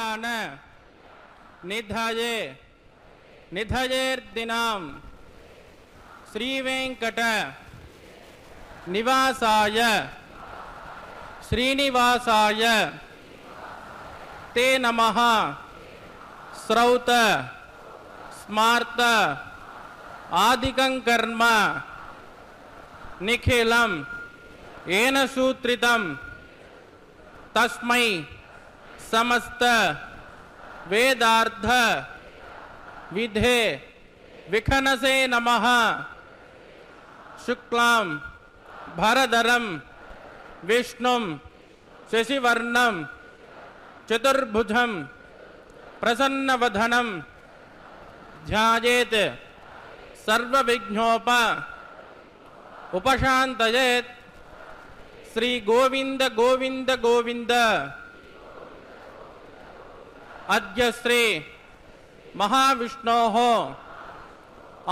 कल्याण निधये निधयेर्दिनां श्रीवेंकट निवासाय श्रीनिवासाय ते नमः श्रौत स्मार्त आदिकं कर्म निखिलं येन सूत्रितं तस्मै समस्त वेदार्थ विधे विखनसे नमः शुक्लां भरधरं विष्णुं शशिवर्णं चतुर्भुजं प्रसन्नवदनं ध्यायेत् सर्वविघ्नोप उपशान्तयेत् श्री गोविंद गोविंद गोविंद अद्य श्री महाविष्णोः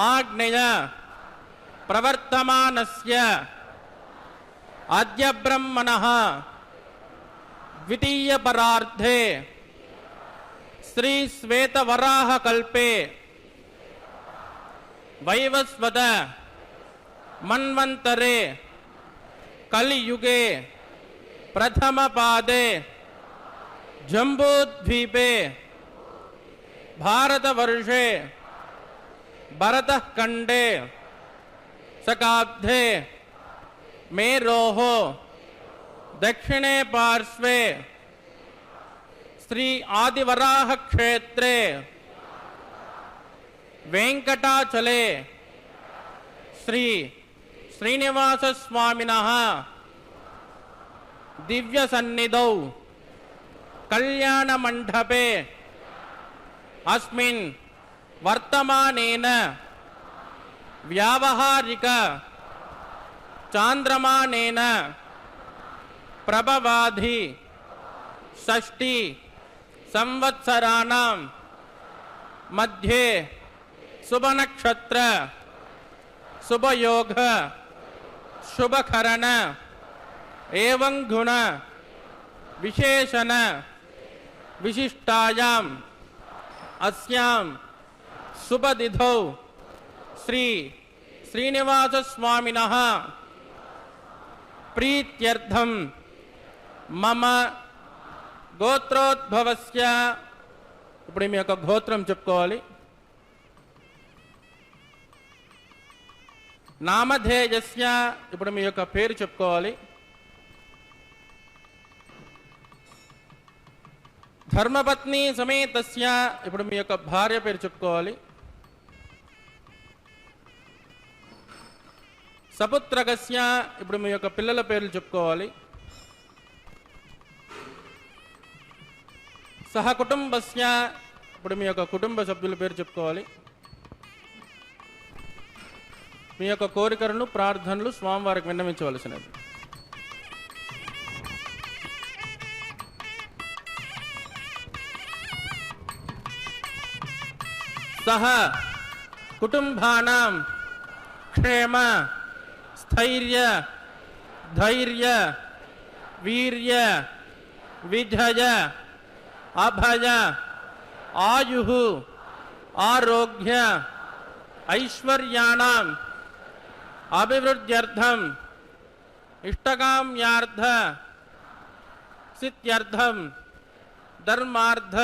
आज्ञया प्रवर्तमानस्य अद्य ब्रह्मणः द्वितीय परार्धे श्री श्वेतवराह कल्पे वैवस्वत मन्वन्तरे कलियुगे प्रथम पादे जम्बूद्वीपे भारतवर्षे भरतखण्डे शकाब्दे मेरोः दक्षिणे पार्श्वे श्री आदिवराह क्षेत्रे वेंकटाचले श्री श्रीनिवास स्वामिनः दिव्य सन्निधौ कल्याण मंडपे अस्मिन् वर्तमानेन व्यावहारिक चांद्रमानेन प्रभवाधि षष्ठी संवत्सराणां मध्ये शुभ नक्षत्र शुभ योग शुभ करण एवं गुण विशेषण विशिष्टायां अस्यां शुभ तिथौ श्री श्रीनिवास स्वामिनः प्रीत्यर्थं मम गोत्रोद्भवस्य ఇప్పుడు మీ యొక్క గోత్రం చెప్పుకోవాలి నామధేయస్య ఇప్పుడు మీ యొక్క పేరు చెప్పుకోవాలి ధర్మపత్ని సమేతస్య ఇప్పుడు మీ యొక్క భార్య పేరు చెప్పుకోవాలి సపుత్రకస్య ఇప్పుడు మీ యొక్క పిల్లల పేర్లు చెప్పుకోవాలి సహ కుటుంబస్య ఇప్పుడు మీ యొక్క కుటుంబ సభ్యుల పేరు చెప్పుకోవాలి మీ యొక్క కోరికలను ప్రార్థనలు స్వామివారికి విన్నవించవలసినది सह कुटुंबानां क्षेम स्थैर्य धैर्य वीर्य विजय अभय आयुः आरोग्य ऐश्वर्याणां अभिवृद्ध्यर्थं इष्टकाम्यार्थ सिद्ध्यर्थं धर्मार्थ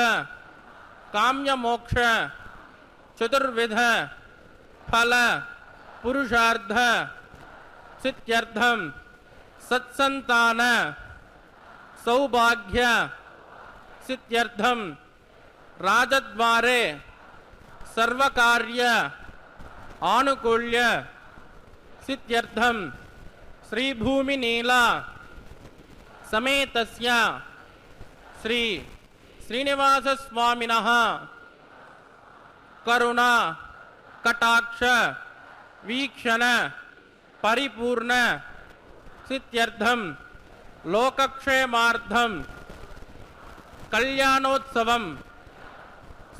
काम्यमोक्ष चतुर्विध फल पुरुषार्थ सिद्ध्यर्थं सत्संतान सौभाग्य सिद्ध्यर्थं राजद्वारे सर्वकार्य आनुकूल्य सिद्ध्यर्थं श्रीभूमिनीला समेतस्य श्री श्रीनिवास स्वामिनः करुणा कटाक्ष वीक्षण परिपूर्ण सिद्ध्यर्थं लोकक्षेमार्थं कल्याणोत्सवं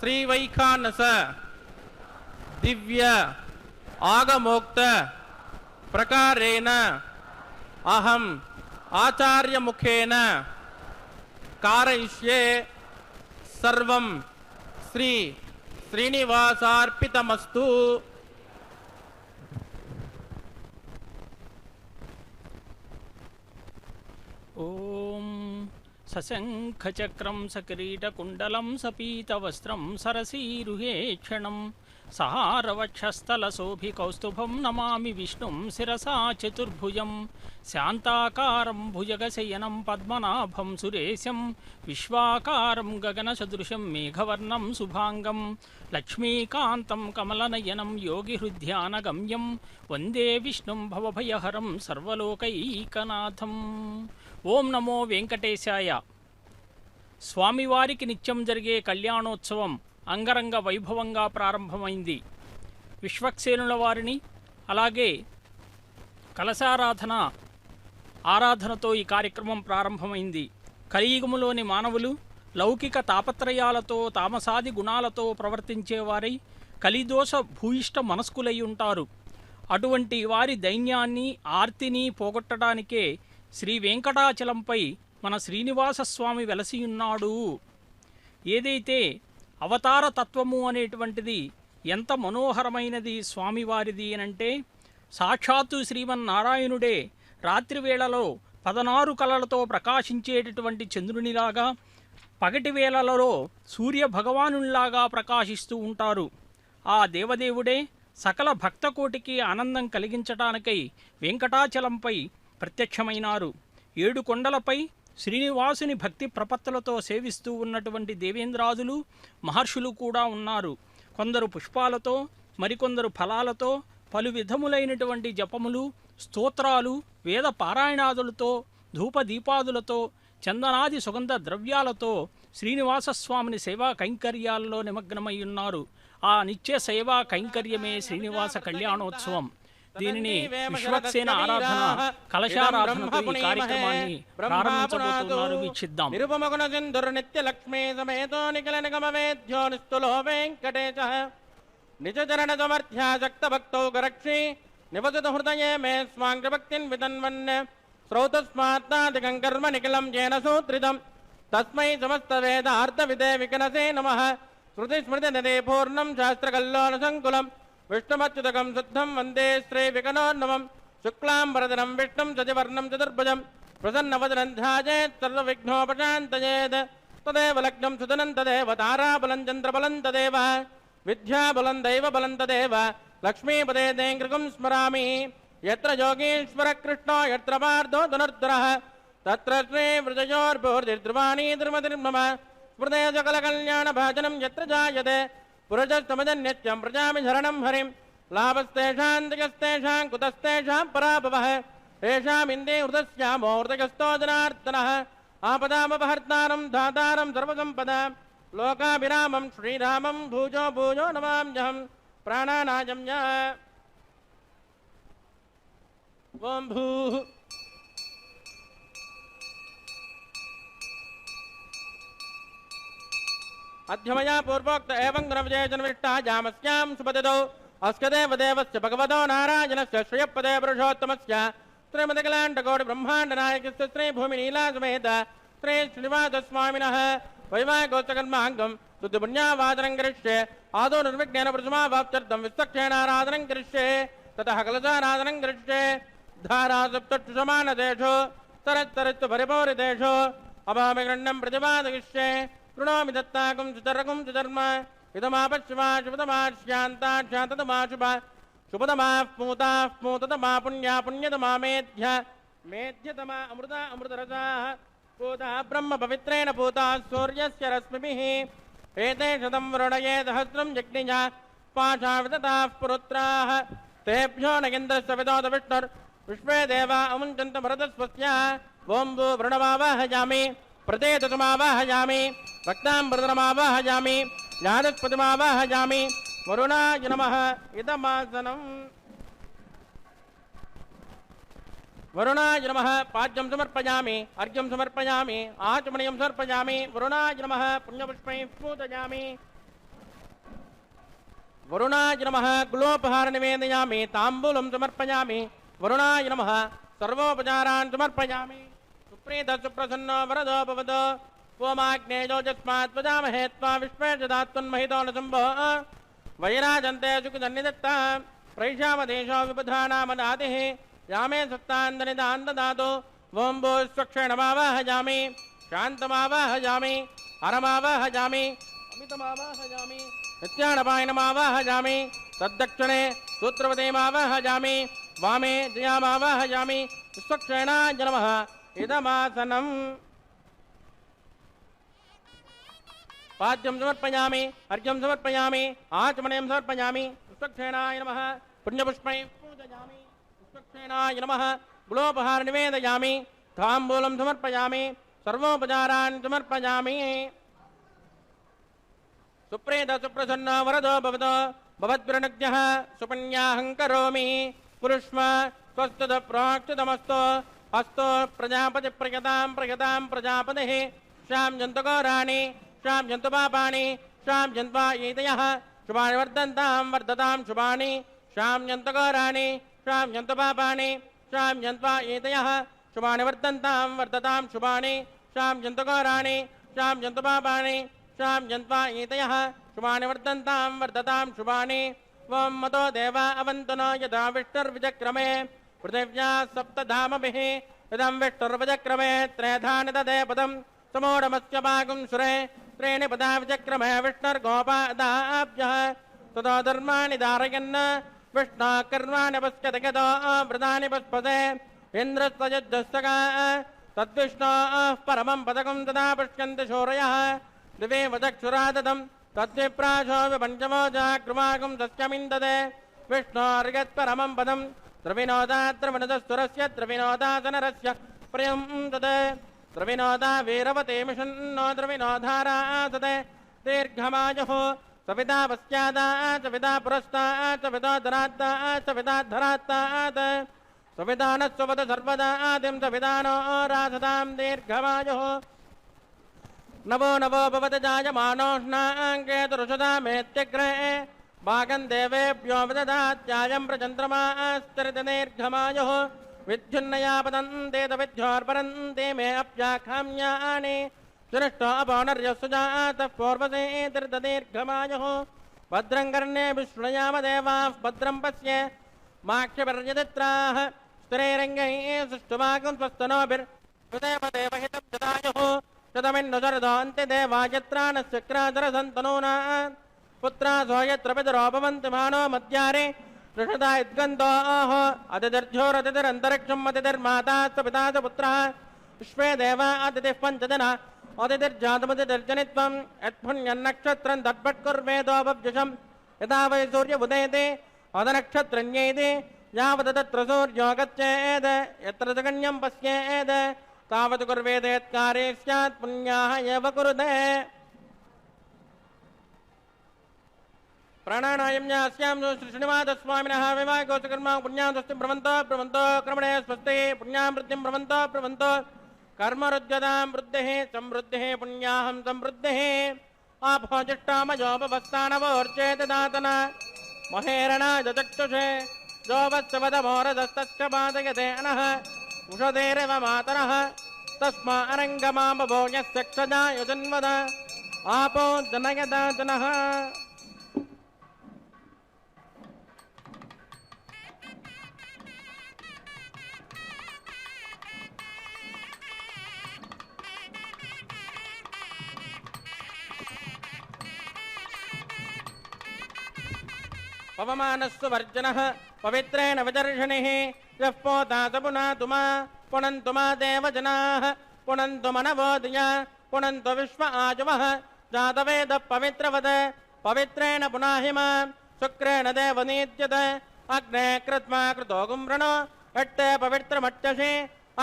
श्रीवैखानस दिव्य आगमोक्त प्रकारेण अहम आचार्य मुखेन कारयिष्ये సర్వం శ్రీ శ్రీనివాసార్పితమస్తు. ఓం సశంఖచక్రం సకిరీటకుండలం సపీతవస్త్రం సరసీరుహే క్షణం సహారవక్షస్థలశోభికౌస్తుభం నమామి విష్ణుం శిరసా చతుర్భుజం శాంతాకారం భుజగశయనం పద్మనాభం సురేశం విశ్వాకారం గగనసదృశం మేఘవర్ణం శుభాంగం లక్ష్మీకాంతం కమలనయనం యోగిహృద్యానగమ్యం వందే విష్ణుం భవభయహరం సర్వలోకైకనాథం. ఓం నమో వెంకటేశాయ. స్వామివారికి నిత్యం జరిగే కళ్యాణోత్సవం అంగరంగ వైభవంగా ప్రారంభమైంది. విశ్వక్సేనుల వారిని అలాగే ఆరాధనతో ఈ కార్యక్రమం ప్రారంభమైంది. కలియుగములోని మానవులు లౌకిక తాపత్రయాలతో తామసాది గుణాలతో ప్రవర్తించేవారై కలిదోష భూయిష్ట మనస్కులై ఉంటారు. అటువంటి వారి దైన్యాన్ని ఆర్తిని పోగొట్టడానికే శ్రీ వెంకటాచలంపై మన శ్రీనివాసస్వామి వెలసియున్నాడు. ఏదైతే అవతార తత్వము అనేటువంటిది ఎంత మనోహరమైనది స్వామివారిది అనంటే, సాక్షాత్తు శ్రీమన్నారాయణుడే రాత్రివేళలో 16 కళలతో ప్రకాశించేటటువంటి చంద్రునిలాగా, పగటి వేళలలో సూర్య భగవానునిలాగా ప్రకాశిస్తూ ఉంటారు. ఆ దేవదేవుడే సకల భక్తకోటికి ఆనందం కలిగించటానికై వెంకటాచలంపై ప్రత్యక్షమైనారు. 7 కొండలపై శ్రీనివాసుని భక్తి ప్రపత్తులతో సేవిస్తూ ఉన్నటువంటి దేవేంద్రాదులు మహర్షులు కూడా ఉన్నారు. కొందరు పుష్పాలతో, మరికొందరు ఫలాలతో, పలు విధములైనటువంటి జపములు, స్తోత్రాలు, వేద పారాయణాదులతో, ధూపదీపాదులతో, చందనాది సుగంధ ద్రవ్యాలతో శ్రీనివాసస్వామిని సేవా కైంకర్యాలలో నిమగ్నమై ఉన్నారు. ఆ నిత్య సేవా కైంకర్యమే శ్రీనివాస కళ్యాణోత్సవం. దీనిని విశ్వక్సేన ఆరాధన, కలశారాధనతో ఈ కార్యక్రమాన్ని ప్రారంభించబోతున్నారు. వీక్షిద్దాం. నిరుపమగుణ సింధుర్ నిత్య లక్ష్మీ సమేతో నిఖిల నిగమ వేద్యో నిస్తులో వెంకటేశః నిజ చరణ సమర్థ్యాసక్త భక్తౌ గరక్షి నివసతు హృదయే మే స్వాంగ్రభక్తిన్ వితన్వన్ శ్రౌతస్మాత్నాదికం కర్మ నిఖిలం జేన సూత్రితం తస్మై సమస్త వేదార్థ విదే వికనసే నమః. శృతి స్మృతి నిదే పూర్ణం శాస్త్రకల్లోల సంకులం విష్ణుమచ్యుతకం శుద్ధం వందే శ్రీ వికనోన్నమం. శుక్లాంబరధరం విష్ణుం శశివర్ణం చతుర్భుజం ప్రసన్నవదనం ధ్యాయేత్ సర్వవిఘ్నోపశాంతయేత్. తదేవ లగ్నం సుదనం తదేవ తారాబలం చంద్రబలం తదేవ విద్యాబలం దైవబలం తదేవ లక్ష్మీపదే దేంకృకం స్మరామి. యత్ర యోగీశ్వర కృష్ణో యత్ర పార్థో ధనుర్ధరః తత్ర శ్రీ వృజయోర్భోర్ధ్రువాణీ ధర్మతిర్మమ. స్మృతే సకల కళ్యాణ భాజనం యత్ర జాయతే పురజస్తమజన్యత్యం ప్రజామి శరణం హరిం. లాభస్తేషాంతికస్తేషాం కుతస్తేషాం పరాభవః తేషామిందే హృదస్యామో హృదయస్థో జనార్దనః. ఆపదామపహర్తారం ధాతారం సర్వసంపదాం లోకాభిరామం శ్రీరామం భూజో భూజో నమామ్యహం. ప్రాణానాజం ఓం భూః అధ్యమయా పూర్వోక్త ఏవం గుణవిజయజన్విష్టా జామస్యాం సుపదదో అస్కదేవ దేవస్య భగవదో నారాయణస్య శ్రియపదే పురుషోత్తమస్య శ్రీమతికలాండకోటి బ్రహ్మాండ నాయకస్య శ్రీ భూమి నీలాసమేత శ్రీ శ్రీనివాసస్వామినః వైవాహికోత్సకర్మాంగం శుద్ధ పుణ్యావాదనం కరిష్యే. ఆదో నిర్విఘ్నేన ప్రతిమావాప్త్యర్థం విస్తక్షేణారాధనం కరిష్యే. తతః కలశారాధనం కరిష్యే. ధారాసప్తక్షు సమానదేశో తరత్తరత్తు పరిపౌరిదేశో అభామి గృహ్ణం ప్రతిపాదయిష్యే. కృణోమి దత్తాకం సుచరకం సుధర్మ ఇదమాపశివా శుభతమాశ్యాంతా శాంతతమా శుభ శుభతమా పూతా పూతతమా పుణ్యా పుణ్యతమా మేధ్య మేధ్యతమా అమృత అమృతరసాః పూతా బ్రహ్మ పవిత్రేణ పూతా సూర్యస్య రశ్మిభిః. ఏతే శతం వరుణయే సహస్రం యజ్ఞిజ పాశావిదతాః పురుత్రాః తేభ్యో నగేంద్రస్య విదోత విష్ణుర్ విశ్వే దేవా అముంచంత భరతస్వస్య. ఓం భూ వృణమావాహయామి ప్రతేతమావాహయామి రక్తాంబరదమావాహయామి జ్ఞానస్పతిమావాహయామి. వరుణాయ నమః. ఇదమాసనం. వరుణాయ నమః. పాద్యం సమర్పయామి అర్ఘ్యం సమర్పయామి ఆచమనీయం సమర్పయామి. వరుణాయ నమః. పుణ్యపుష్పైః పూజయామి. వరుణాయ నమః. గులోపహార నివేదయామి తాంబూలం సమర్పయామి. వరుణాయ నమః. సర్వోపచారాన్ సమర్పయామి. సుప్రీత సుప్రసన్నో వరదో భవతో ओमाग्नेयोजस्मात् वदामहे त्वा विश्वे जदात्वन्महितो न शम्भो वैराजन्ते सुखदन्निदत्ता प्रैषामदेशो विबुधानामदातिः यामे सत्तान्दनिदान्ददातु वोम्बो स्वक्षेणमावाहयामि शान्तमावाहयामि हरमावाहयामि अमितमावाहयामि नित्यानपायनमावाहयामि तद्दक्षिणे सूत्रवतीमावाहयामि वामे जयामावाहयामि स्वक्षेणाय नमः इदमासनम् पाद्यं समर्पयामि अर्घ्यं समर्पयामि आचमनीयं समर्पयामि स्वक्षेणाय नमः पुण्यपुष्पैः पूजयामि स्वक्षेणाय नमः गुलोपहार निवेदयामि ताम्बूलं समर्पयामि सर्वोपचारान् समर्पयामि सुप्रीत सुप्रसन्न वरदो भवतो भवद्वृणज्ञः सुपुण्याहं करोमि पुरुष्म स्वस्तद प्रोक्षितमस्तो हस्तो प्रजापति प्रयतां प्रजापतिः श्यां जन्तुघोराणि श्यां जन्तुपापानि श्यां जन्त्वा एतयः शुभानि वर्धतां शुभानि श्यां जन्तुघोराणि श्यां जन्तुपापानि श्यां जन्त्वा एतयः शुभानि वर्धतां शुभानि श्यां जन्तुघोराणि श्यां जन्तुपापानि श्यां जन्त्वा एतयः शुभानि वर्धतां शुभानि वं मतो देवा अवन्तनो यदा विष्णुर्विजक्रमे पृथिव्या सप्तधामभिः इदं विष्णुर्विजक्रमे त्रेधानि ददे पदं समोढमस्य पागुं सुरे त्रीणि पदा विचक्रमे विष्णुर्गोपादाभ्यः ततो धर्माणि धारयन् विष्णा कर्माणि पश्यति गतो वृदानि पुष्पसे इन्द्रस्तयुद्धस्तका तद्विष्णोः परमं पदकं तदा पश्यन्ति शौर्यः दिवे वचक्षुरादतं तद्विप्राशो विपञ्चमो जाकृमागुं सस्यमिन्दते विष्णोर्यत्परमं पदं द्रविनोदाद्रविनोदस्तुरस्य द्रविनोदासनरस्य प्रियं तत् द्रविनोदा वीरवते मिषन्नो द्रविनोधारासते दीर्घमायुः सविता पश्चादात् सविता पुरस्तात् सविता धरात्तात् सविता धरात्तात् सविता न स्वपद सर्वदा आदिं सवितानो रासतां दीर्घमायुः नवो नवो भवत जायमानोष्णाङ्केतुरुषदामेत्यग्रे भागं देवेभ्यो विददात्यायं प्रचन्द्रमास्तरितदीर्घमायुः विद्युन्नया पतन्ते तविद्योर्परन्ते मे अप्याखाम्यानि सुनिष्ठो अपौनर्यस्सुजातः पूर्वसे दीर्घमायुः भद्रं कर्णे विष्णुयाम देवाः भद्रं पश्य माक्षपर्यदित्राः स्त्रीरङ्गैः सुष्ठुभागं स्वस्तनोभिर्हृदेव देवहितं जदायुः शतमिन्नुसरदोऽन्ते देवायत्राणस्य क्रादरसन्तनूना पुत्रा सोऽयत्र पितरो भवन्ति मानो मध्यारे ऋषदा यद्गन्धोः अतिथिर्झोरतिथिरन्तरिक्षम् अतिथिर्माताश्च पिता च पुत्रः विश्वे देवा अतिथिः पञ्चजना अतिथिर्जातमतिथिर्जनित्वम् यत्पुण्यन्नक्षत्रं तद्भट्कुर्वेदोपव्युषम् यदा वै सूर्यमुदेति अदनक्षत्रन्येति यावत् तत्र सूर्यो गच्छेत् यत्र जगन्यं पश्येत् तावत् कुर्वेदेत्कारे स्यात् पुण्याः एव कुरुते प्राणानायं यास्यां श्री श्रीनिवासस्वामिनः विवाहकोशकर्मा पुण्यां स्वस्ति ब्रवन्तो क्रमणे स्वस्ति पुण्यां वृद्धिं ब्रवन्तो कर्मरुद्यतां वृद्धिः समृद्धिः पुण्याहं समृद्धिः आपोजिष्टामयोपवस्थानवोर्चेत दातन महेरणाय चक्षुषे जोवत्सवदमोरदस्तस्य पादयते अनः उषधेरेव मातरः तस्मा अरङ्गमामभो यस्य क्षजाय जन्मद आपो जनयदा जनः पवमानस्सु वर्जनः पवित्रेण विदर्शनिः यः पोता स पुनातुमा पुनन्तु मा देवजनाः पुनन्तु मनवोदय पुनन्तु विश्व आजुवः जातवेदः पवित्रवद पवित्रेण पुनाहिमा शुक्रेण देवनीत्यत अग्ने कृत्वा कृतो गुम्रणो अट्टे पवित्रमट्यसि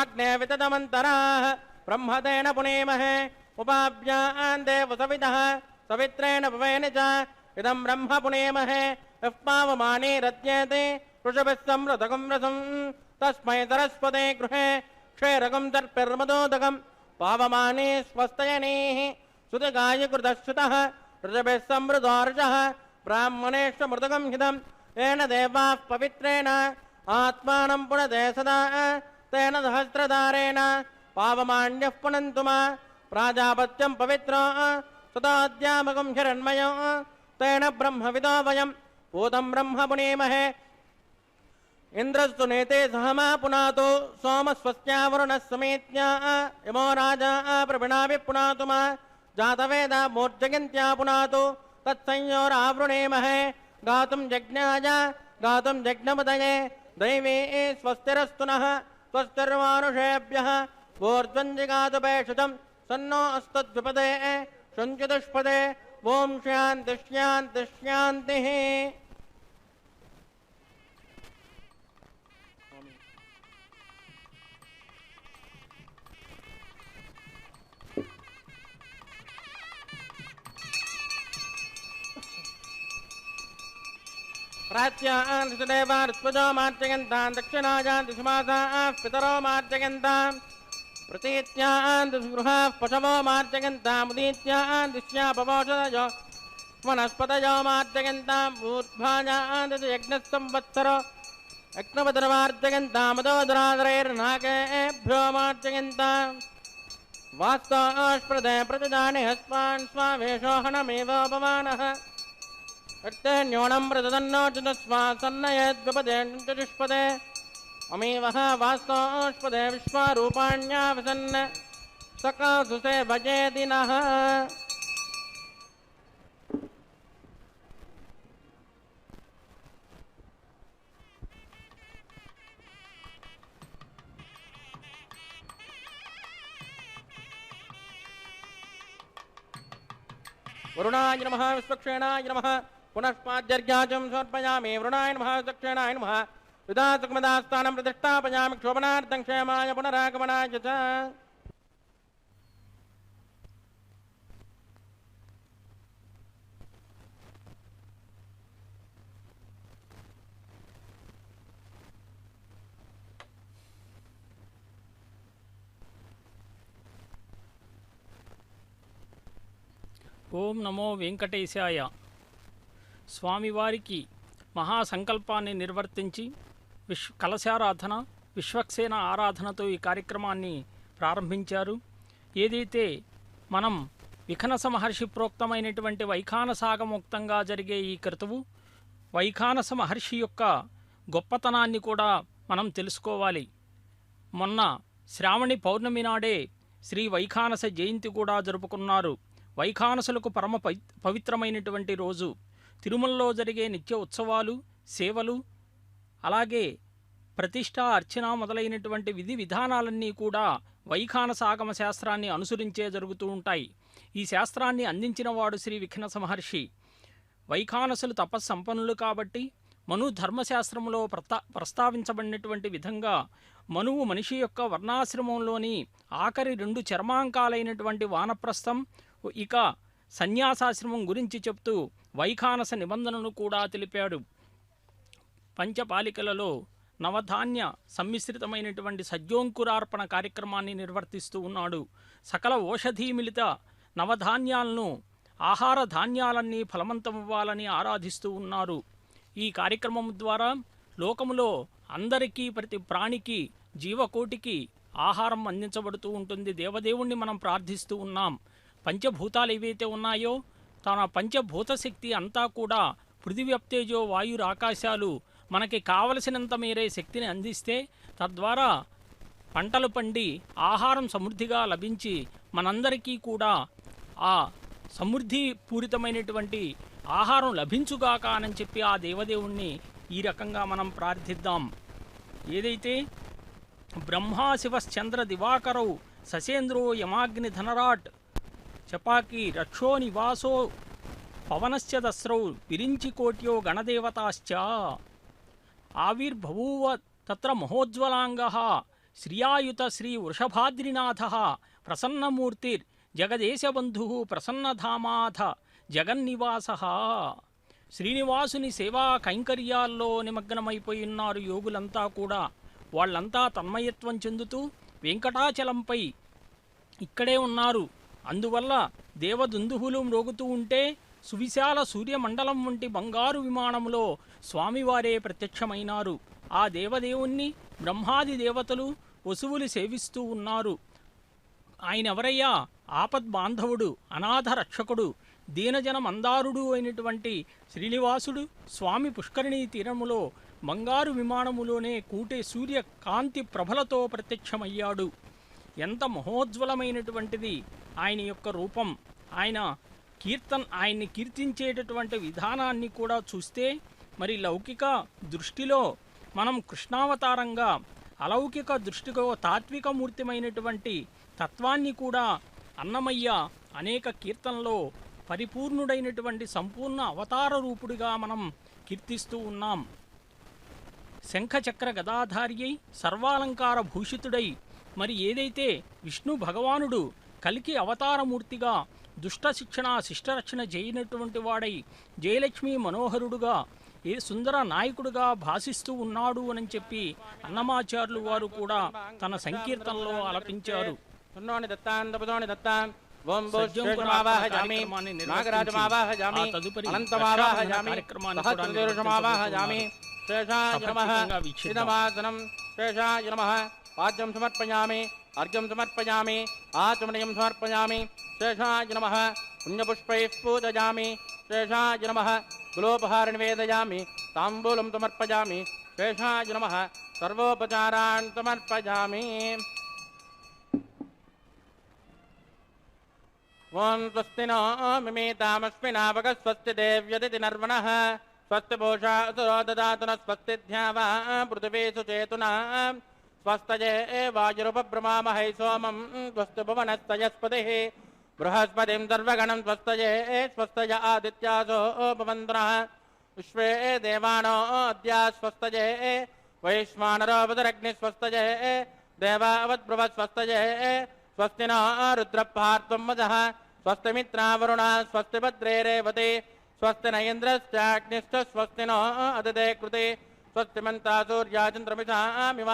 अग्ने विततमन्तराः ब्रह्मतेन पुनेमहे उपाभ्यान् देवसविदः सवित्रेण भवेन च इदं ब्रह्म पुनेमहे पावमाने रत्येते वृषभिः संवृतकं रसं तस्मै सरस्वते गृहे क्षेरकं दर्पिर्मदोदकं पावमाने स्वस्तयनेः सुतगाय कृतश्रुतः वृषभिः संवृतोर्षः ब्राह्मणेष्वमृतकं हितं येन देवाः पवित्रेण आत्मानं पुनते सदा तेन सहस्रधारेण पावमान्यः पुनन्तु मा प्राजापत्यं पवित्रो सदाद्यामगं हिरण्मयो तेन ब्रह्मविदो वयं पूतं ब्रह्म पुनीमहे इन्द्रस्तु नेते सहमा पुनातो सोमस्वस्या वरुणः समेत्या यमो राजा प्रवीणाभि पुनातु मा जातवेदा मोर्जयन्त्या पुनातो तत्संयोरावृणेमहे गातुं यज्ञाय गातुं यज्ञपदये दैवे स्वस्तिरस्तु नः स्वस्तिर्मानुषेभ्यः वोर्ध्वञ्जिगातुपेक्षितं सन्नो अस्तद्विपदे शुञ्चतुष्पदे ॐ शान्तिः शान्तिः शान्तिः। प्राच्यान् ऋतुदेवार्त्वजो मार्जयन्तान् दक्षिणायान् दिशमासाः पितरो मार्जयन्ताम् प्रतीत्यान् दिशगृहाः पशवो मार्जयन्ताम् उदीत्यान् दिश्यापवोषधयो वनस्पतयो मार्जयन्ताम् ऊर्ध्वायान् यज्ञसंवत्सरो यज्ञपतिर्मार्जयन्ताम् उदोदरादरैर्नागेभ्यो मार्जयन्ताम् वास्तोष्प्रदे प्रतिदाने हस्वान् स्वावेशोहनमेवोपमानः न्यूनं प्रदन्नो चतुस्वासन्नयद्विपदे चतुष्पदे अमीवः वास्तोष्पदे विश्वारूपाण्यावसन्न सकासुसे भजे दिनः। वरुणाय नमः विश्वक्षेणाय नमः पुनस्पाद्यर्घ्याचं समर्पयामि वरुणाय नमः दक्षिणाय नमः विदासुकमदास्थानं प्रतिष्ठापयामि क्षोभनार्थं क्षेमाय पुनरागमनाय च। ఓం నమో వెంకటేశాయ. స్వామివారికి మహాసంకల్పాన్ని నిర్వర్తించి కలశారాధన విశ్వక్సేన ఆరాధనతో ఈ కార్యక్రమాన్ని ప్రారంభించారు. ఏదైతే మనం విఖనస మహర్షి ప్రోక్తమైనటువంటి వైఖానసాగముక్తంగా జరిగే ఈ క్రతువు వైఖానస మహర్షి యొక్క గొప్పతనాన్ని కూడా మనం తెలుసుకోవాలి. మొన్న శ్రావణి పౌర్ణమి నాడే శ్రీ వైఖానస జయంతి కూడా జరుపుకున్నారు. వైఖానసులకు పరమ పవిత్రమైనటువంటి రోజు. తిరుమలలో జరిగే నిత్య ఉత్సవాలు, సేవలు, అలాగే ప్రతిష్ట, అర్చన మొదలైనటువంటి విధి విధానాలన్నీ కూడా వైఖానస ఆగమ శాస్త్రాన్ని అనుసరించే జరుగుతూ ఉంటాయి. ఈ శాస్త్రాన్ని అందించిన వాడు శ్రీ విఖనస మహర్షి. వైఖానసులు తపస్సంపన్నులు కాబట్టి మను ధర్మశాస్త్రంలో ప్రస్తావించబడినటువంటి విధంగా మనువు మనిషి యొక్క వర్ణాశ్రమంలోని ఆఖరి 2 చర్మాంకాలైనటువంటి వానప్రస్థం ఇక సన్యాసాశ్రమం గురించి చెప్తూ వైఖానస నిబంధనను కూడా తెలిపాడు. పంచపాలికలలో నవధాన్య సమ్మిశ్రితమైనటువంటి సజ్జోంకురార్పణ కార్యక్రమాన్ని నిర్వర్తిస్తూ ఉన్నాడు. సకల ఓషధీమిళిత నవధాన్యాలను ఆహార ధాన్యాలన్నీ ఫలవంతమవ్వాలని ఆరాధిస్తూ ఉన్నారు. ఈ కార్యక్రమం ద్వారా లోకములో అందరికీ, ప్రతి ప్రాణికి, జీవకోటికి ఆహారం అందించబడుతూ ఉంటుంది. దేవదేవుణ్ణి మనం ప్రార్థిస్తూ ఉన్నాం. పంచభూతాలు ఏవైతే ఉన్నాయో తన పంచభూత శక్తి అంతా కూడా పృథివ్యప్తేజో వాయురాకాశాలు మనకి కావలసినంత మేరే శక్తిని అందిస్తే తద్వారా పంటలు పండి ఆహారం సమృద్ధిగా లభించి మనందరికీ కూడా ఆ సమృద్ధి పూరితమైనటువంటి ఆహారం లభించుగాక అని చెప్పి ఆ దేవదేవుణ్ణి ఈ రకంగా మనం ప్రార్థిద్దాం. ఏదైతే బ్రహ్మా శివశ్చంద్ర దివాకరౌ ససేంద్రో యమాగ్ని ధనరాట్ చపాకి రక్షో నివాసో పవనశ్చ దస్రౌ విరించికోట్యో గణదేవతాశ్చ ఆవిర్భవూవ తత్ర మహోజ్వలాంగః శ్రియాయుత శ్రీ వృషభాద్రినాథః ప్రసన్నమూర్తిర్ జగదేశబంధుః ప్రసన్నధామాథ జగన్నివాసః. శ్రీనివాసుని సేవా కైంకర్యాల్లో నిమగ్నమైపోయి ఉన్నారు యోగులంతా కూడా. వాళ్ళంతా తన్మయత్వం చెందుతూ వెంకటాచలంపై ఇక్కడే ఉన్నారు. అందువల్ల దేవదుందుహులు మ్రోగుతూ ఉంటే సువిశాల సూర్యమండలం వంటి బంగారు విమానంలో స్వామివారే ప్రత్యక్షమైనారు. ఆ దేవదేవుణ్ణి బ్రహ్మాది దేవతలు వసువులు సేవిస్తూ ఉన్నారు. ఆయన ఎవరయ్యా? ఆపద్బాంధవుడు, అనాథ రక్షకుడు, దీనజన మందారుడు అయినటువంటి శ్రీనివాసుడు స్వామి పుష్కరిణీ తీరములో బంగారు విమానములోనే కూటే సూర్య కాంతి ప్రభలతో ప్రత్యక్షమయ్యాడు. ఎంత మహోజ్వలమైనటువంటిది ఆయన యొక్క రూపం. ఆయన్ని కీర్తించేటటువంటి విధానాన్ని కూడా చూస్తే మరి లౌకిక దృష్టిలో మనం కృష్ణావతారంగా, అలౌకిక దృష్టిలో తాత్వికమూర్తిమైనటువంటి తత్వాన్ని కూడా అన్నమయ్య అనేక కీర్తనలో పరిపూర్ణుడైనటువంటి సంపూర్ణ అవతార రూపుడిగా మనం కీర్తిస్తూ ఉన్నాం. శంఖచక్ర గదాధారి అయి సర్వాలంకార భూషితుడై మరి ఏదైతే విష్ణు భగవానుడు కలికి అవతారమూర్తిగా దుష్ట శిక్షణ శిష్టరక్షణ చేయనటువంటి వాడై జయలక్ష్మీ మనోహరుడుగా ఏ సుందర నాయకుడుగా భాసిస్తూ ఉన్నాడు అని చెప్పి అన్నమాచార్యులు వారు కూడా తన సంకీర్తనలో ఆలపించారు. పాద్యం సమర్పయామి, అర్ఘ్యం సమర్పయామి, ఆచమనీయం సమర్పయామి. శేషాయ నమః. పుణ్యపుష్పైః పూజయామి. శేషాయ నమః. గులోపహార నివేదయామి. తాంబూలం సమర్పయామి. శేషాయ నమః. సర్వోపచారాన్ సమర్పయామి. ఓం స్వస్తి నో మిమేతామస్మినావగ స్వస్తి దేవ్యదితి నర్వణః స్వస్తి పూషా అసురో దదాతున స్వస్తి ధ్యావా పృథివీషు చేతునా స్వస్తయే వాయురుపబ్రమామహై సోమం స్వస్తి భువనస్తయస్పతిః బృహస్పతిం సర్వగణం స్వస్తయే స్వస్తయ ఆదిత్యాసో భవంతునః విశ్వే దేవానో అద్యా స్వస్తయే వైశ్వానరో బుధరగ్ని స్వస్తయే దేవావద్భ్రువ స్వస్తయే స్వస్తి నో రుద్రపార్త్వం వజః స్వస్తి మిత్రావరుణ స్వస్తి భద్రే రేవతి స్వస్తి న ఇంద్రశ్చాగ్నిశ్చ స్వస్తి నో అదితే కృతే స్వస్తి మంతా సూర్యాచంద్రమిషామివ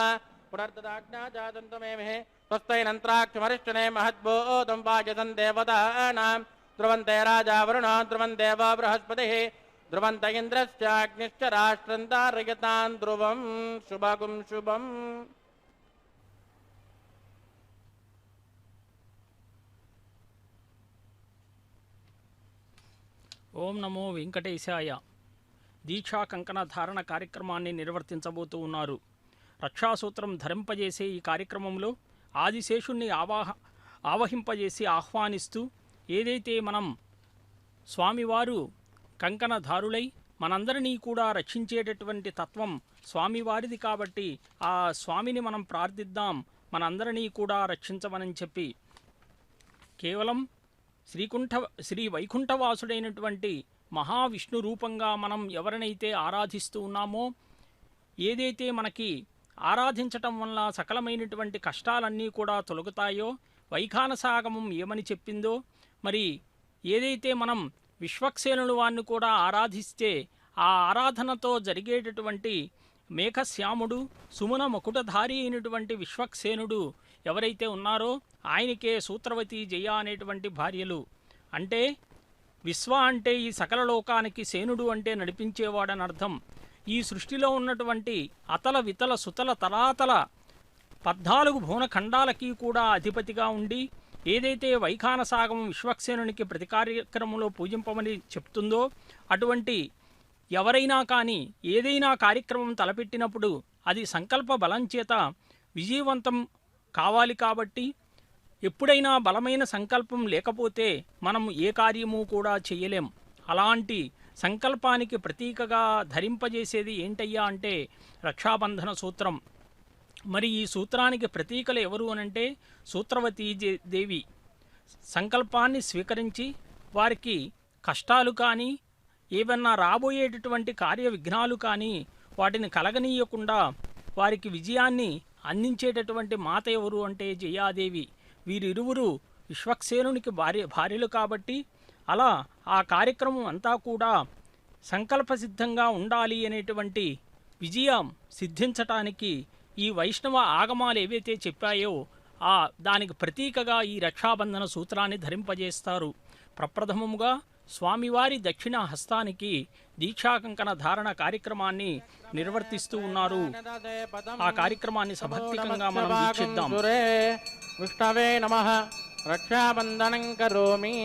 పునర్దదాజ్ఞా జాతంతమేమహే స్వస్తైనంత్రాక్షమరిష్టనే మహద్బోధం వాజసం దేవతానాం ధ్రువంతే రాజా వరుణో ధ్రువం దేవ బృహస్పతిః ధ్రువంత ఇంద్రశ్చాగ్నిశ్చ రాష్ట్రం తారయతాన్ ధ్రువం శుభగుం శుభం. ఓం నమో వెంకటేశాయ. దీక్షా కంకణ ధారణ కార్యక్రమాన్ని నిర్వర్తించబోతూ ఉన్నారు. రక్షాసూత్రం ధరింపజేసే ఈ కార్యక్రమంలో ఆదిశేషుణ్ణి ఆవహింపజేసి ఆహ్వానిస్తూ ఏదైతే మనం స్వామివారు కంకణధారులై మనందరినీ కూడా రక్షించేటటువంటి తత్వం స్వామివారిది కాబట్టి ఆ స్వామిని మనం ప్రార్థిద్దాం, మనందరినీ కూడా రక్షించమని చెప్పి కేవలం శ్రీ వైకుంఠవాసుడైనటువంటి మహావిష్ణు రూపంగా మనం ఎవరినైతే ఆరాధిస్తూ ఉన్నామో, ఏదైతే మనకి ఆరాధించటం వల్ల సకలమైనటువంటి కష్టాలన్నీ కూడా తొలగుతాయో, వైఖానసాగమం ఏమని చెప్పిందో, మరి ఏదైతే మనం విశ్వక్సేనుల వారిని కూడా ఆరాధిస్తే ఆ ఆరాధనతో జరిగేటటువంటి మేఘశ్యాముడు సుమన మకుటధారి అయినటువంటి విశ్వక్సేనుడు ఎవరైతే ఉన్నారో ఆయనకే సూత్రవతి జయ అనేటువంటి భార్యలు. అంటే విశ్వ అంటే ఈ సకల లోకానికి, సేనుడు అంటే నడిపించేవాడని అర్థం. ఈ సృష్టిలో ఉన్నటువంటి అతల వితల సుతల తలాతల 14 భువనఖండాలకి కూడా అధిపతిగా ఉండి ఏదైతే వైఖానసాగం విశ్వక్సేనునికి ప్రతి కార్యక్రమంలో పూజింపమని చెప్తుందో, అటువంటి ఎవరైనా కానీ ఏదైనా కార్యక్రమం తలపెట్టినప్పుడు అది సంకల్ప బలం చేత విజయవంతం కావాలి. కాబట్టి ఎప్పుడైనా బలమైన సంకల్పం లేకపోతే మనం ఏ కార్యము కూడా చేయలేం. అలాంటి సంకల్పానికి ప్రతీకగా ధరింపజేసేది ఏంటయ్యా అంటే రక్షాబంధన సూత్రం. మరి ఈ సూత్రానికి ప్రతీకలు ఎవరు అనంటే సూత్రవతీ దేవి. సంకల్పాన్ని స్వీకరించి వారికి కష్టాలు కానీ ఏవన్నా రాబోయేటటువంటి కార్య విఘ్నాలు కానీ వాటిని కలగనీయకుండా వారికి విజయాన్ని అందించేటటువంటి మాత ఎవరు అంటే జయాదేవి. వీరిరువురు విశ్వక్సేనునికి భార్యలు కాబట్టి అలా ఆ కార్యక్రమం అంతా కూడా సంకల్పసిద్ధంగా ఉండాలి అనేటువంటి విజయం సిద్ధించటానికి ఈ వైష్ణవ ఆగమాలు ఏవైతే చెప్పాయో దానికి ప్రతీకగా ఈ రక్షాబంధన సూత్రాన్ని ధరింపజేస్తారు. ప్రప్రథమముగా స్వామివారి దక్షిణ హస్తానికి దీక్షాకంకణ ధారణ కార్యక్రమాన్ని నిర్వర్తిస్తూ ఉన్నారు. ఆ కార్యక్రమాన్ని సభక్తికంగా మనం వీక్షిద్దాం. विष्णवे नमः रक्षाबन्धनं करोमि।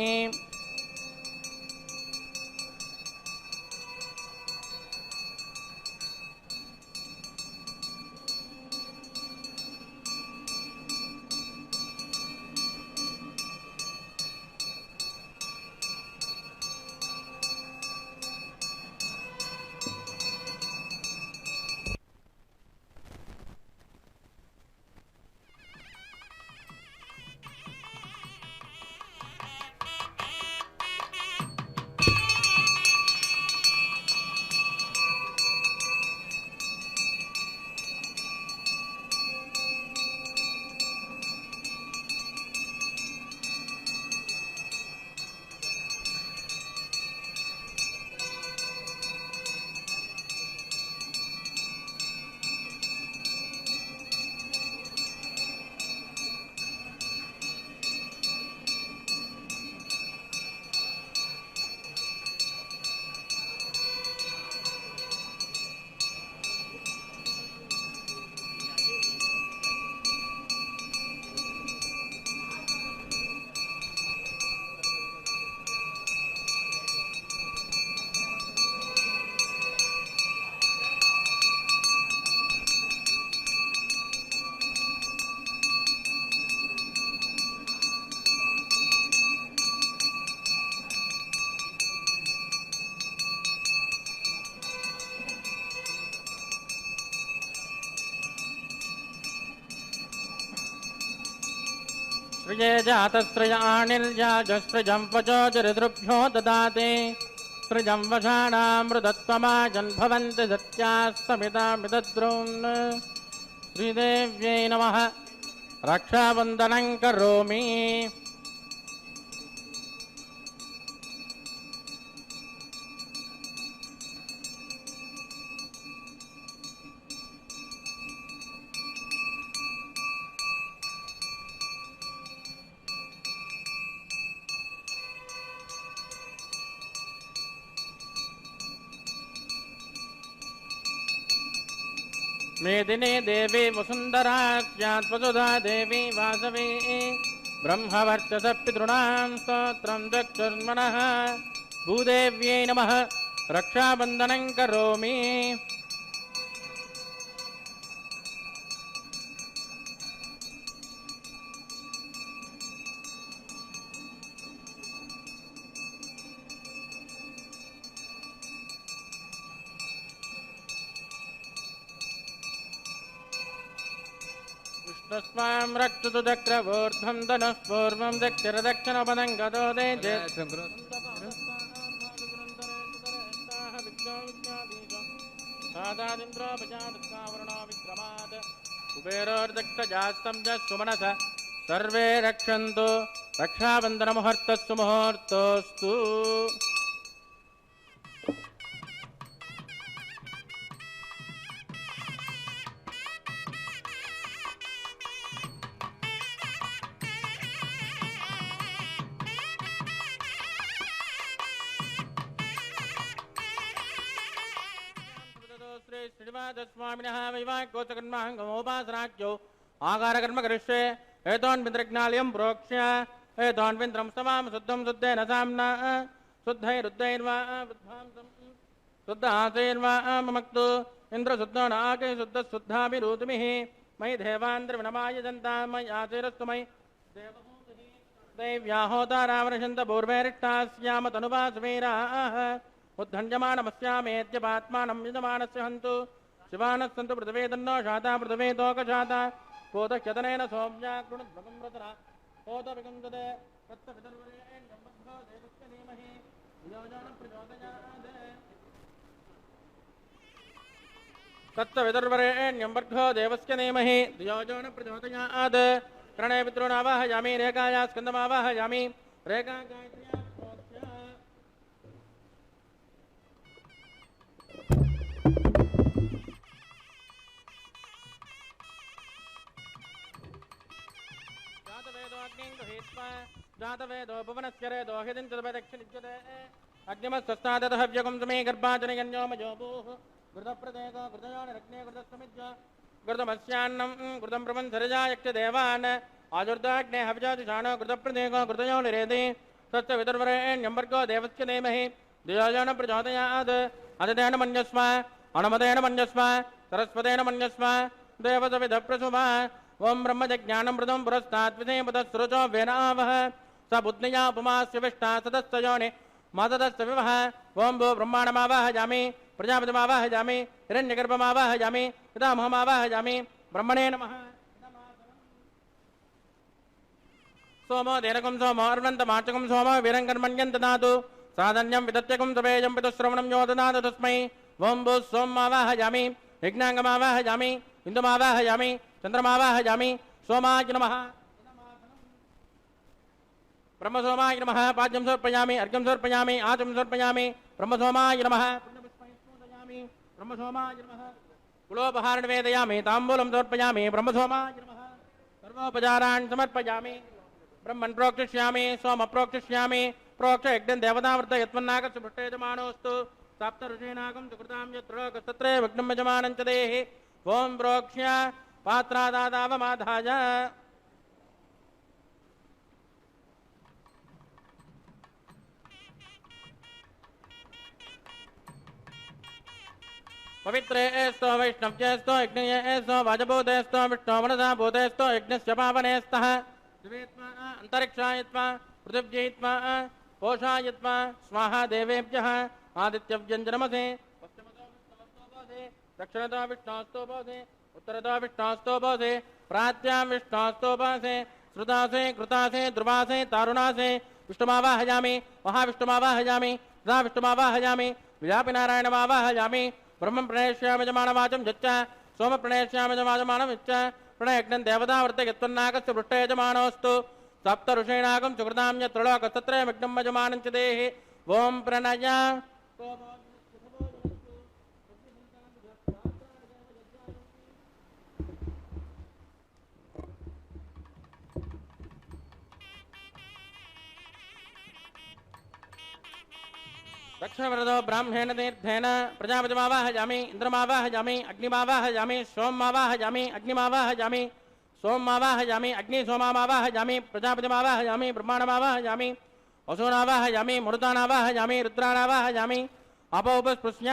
श्रिये जातस्त्रयानिर्याजस्त्रिजं वचो चरितृभ्यो ददाति सृजं वशाणामृतत्वमाजन् भवन्ति सत्याः समितामितद्रोन् श्रीदेव्यै नमः रक्षाबन्धनं करोमि। मेदिनी देवी वसुंधरा स्यात्वसुधा देवी वासवी ब्रह्मवर्चस पितॄणां स्तोत्रं चक्षुर्मनः भूदेव्यै नमः रक्षाबन्धनं करोमि। तस्मां रक्षतु चक्रवोर्ध्वं धनुः पूर्वं दक्षिणदक्षिणपदं गतो दे कुबेरोर्दक्षजास्तं च सुमनस सर्वे रक्षन्तु रक्षाबन्धनमुहूर्तस्सु मुहूर्तोऽस्तु। श्रीनिवासस्वामिनः वैवाहिकोत्सकर्माङ्गमोपासनाख्यो आकारकर्म करिष्ये एतान्विन्द्रज्ञालयं प्रोक्ष्य एतान्विन्द्रं समां शुद्धं शुद्धेन साम्ना शुद्धैरुद्धैर्वा बुद्धांसं शुद्ध आसैर्वा ममक्तु इन्द्रशुद्धो नाके शुद्धशुद्धाभिरूतमिः मयि देवान्द्रविनमाय जन्ता मयि आसैरस्तु मयि दैव्याहोतारामरशन्त पूर्वैरिष्टास्याम तनुवासवीराः उद्धञ्जमानमस्यामेत्यपात्मानं यजमानस्य हन्तु शिवानः सन्तु पृथिवे तन्नो शाता पृथिवे तोकशाता कोदह्यतनेन सौम्या कृणुद्भगं रतना कोदविगन्दते तत्तवितर्वरेण्यं बद्धो देवस्य धीमहि योजनं प्रचोदयात् तत्तवितर्वरेण्यं बद्धो देवस्य धीमहि योजनं प्रचोदयात् करणे पितॄणावाहयामि रेखाया स्कन्दमावाहयामि रेखा गायत्र्या जातवेदो भुवनस्य रेदो हिदिञ्चदक्षिणिज्यते अग्निमस्तस्तादतः हव्यकं समे गर्भाजनगन्योमजोभूः घृतप्रदेको घृतयोनिरग्ने घृतस्समिज्य घृतमस्यान्नं घृतं प्रबन्धरजायक्ष देवान् आजुर्दाग्ने हविजातिशानो कृतप्रदेको कृतयो निरेति तस्य विदुर्वरेण्यं भर्गो देवस्य धीमहि धियो न प्रचोदयात् अदितेन मन्यस्व अनुमतेन मन्यस्व सरस्वतेन मन्यस्व देवसविधप्रसुभा ओं ब्रह्मजज्ञानमृतं पुरस्तात् विधेमतस्रुचो वेनावः स बुद्धिया उपमास्य विष्टा सदस्य योनि मातदस्य विवः ओं भो ब्रह्माणमावाहयामि प्रजापतिमावाहयामि हिरण्यगर्भमावाहयामि पितामहमावाहयामि ब्रह्मणे नमः सोमो देनकं सोमो अर्वन्तमाचकं सोमो वीरङ्कर्मण्यं ददातु साधन्यं विदत्यकं सवेयं पितुश्रवणं यो ददातु तस्मै ओं भो सोममावाहयामि यज्ञाङ्गमावाहयामि इन्दुमावाहयामि चन्द्रमावाहयामि सोमाय नमः ब्रह्मसोमाय नमः पाद्यं समर्पयामि अर्घ्यं समर्पयामि आचमं समर्पयामि ब्रह्मसोमाय नमः ब्रह्मसोमाय नमः कुलोपहारं वेदयामि ताम्बूलं समर्पयामि ब्रह्मसोमाय नमः सर्वोपचारान् समर्पयामि ब्रह्मन् प्रोक्षिष्यामि सोम प्रोक्षिष्यामि प्रोक्ष यज्ञं देवतामृत यत्मन्नागस्य पृष्ठयजमानोऽस्तु सप्त ऋषीनागं सुकृतां यत्र तत्र विघ्नं यजमानं च देहि ओं प्रोक्ष्य पात्रादादावमाधाय पवित्रे एस्तो वैष्णव्येस्तो यज्ञये एस्तो वाजभूतेस्तो विष्णो मनसा भूतेस्तो यज्ञस्य पावनेस्तः दिवेत्मा अन्तरिक्षायत्वा पृथिव्यैत्वा पोषायत्वा स्वाहा देवेभ्यः आदित्यव्यञ्जनमसे दक्षिणतो विष्णोस्तोपसे उत्तरतो विष्णोस्तोपसे प्राच्यां विष्णोस्तोपसे श्रुतासे कृतासे ध्रुवासे तारुणासे विष्णुमावाहयामि महाविष्णुमावाहयामि सदा विष्णुमावाहयामि व्यापिनारायणमावाहयामि ब्रह्मं प्रणेष्यामि यजमानवाचं यच्च सोम प्रणेष्यामि यजमानं यच्च प्रणयज्ञं देवतावर्त यत्वन्नागस्य पृष्ठे यजमानोऽस्तु सप्त ऋषीणागं सुकृतां यत्र लोकस्तत्र विघ्नं यजमानं च देहि ओं प्रणय दक्षिणवरदो ब्राह्मणेन तीर्थेन प्रजापतिमावाहयामि इन्द्रमावाहयामि अग्निमावाहयामि सोममावाहयामि अग्निमावाहयामि सोममावाहयामि अग्निसोमामावाहयामि प्रजापतिमावाहयामि ब्रह्माणमावाहयामि वसूनावाहयामि मरुतानावाहयामि रुद्रानावाहयामि अपोपस्पृश्य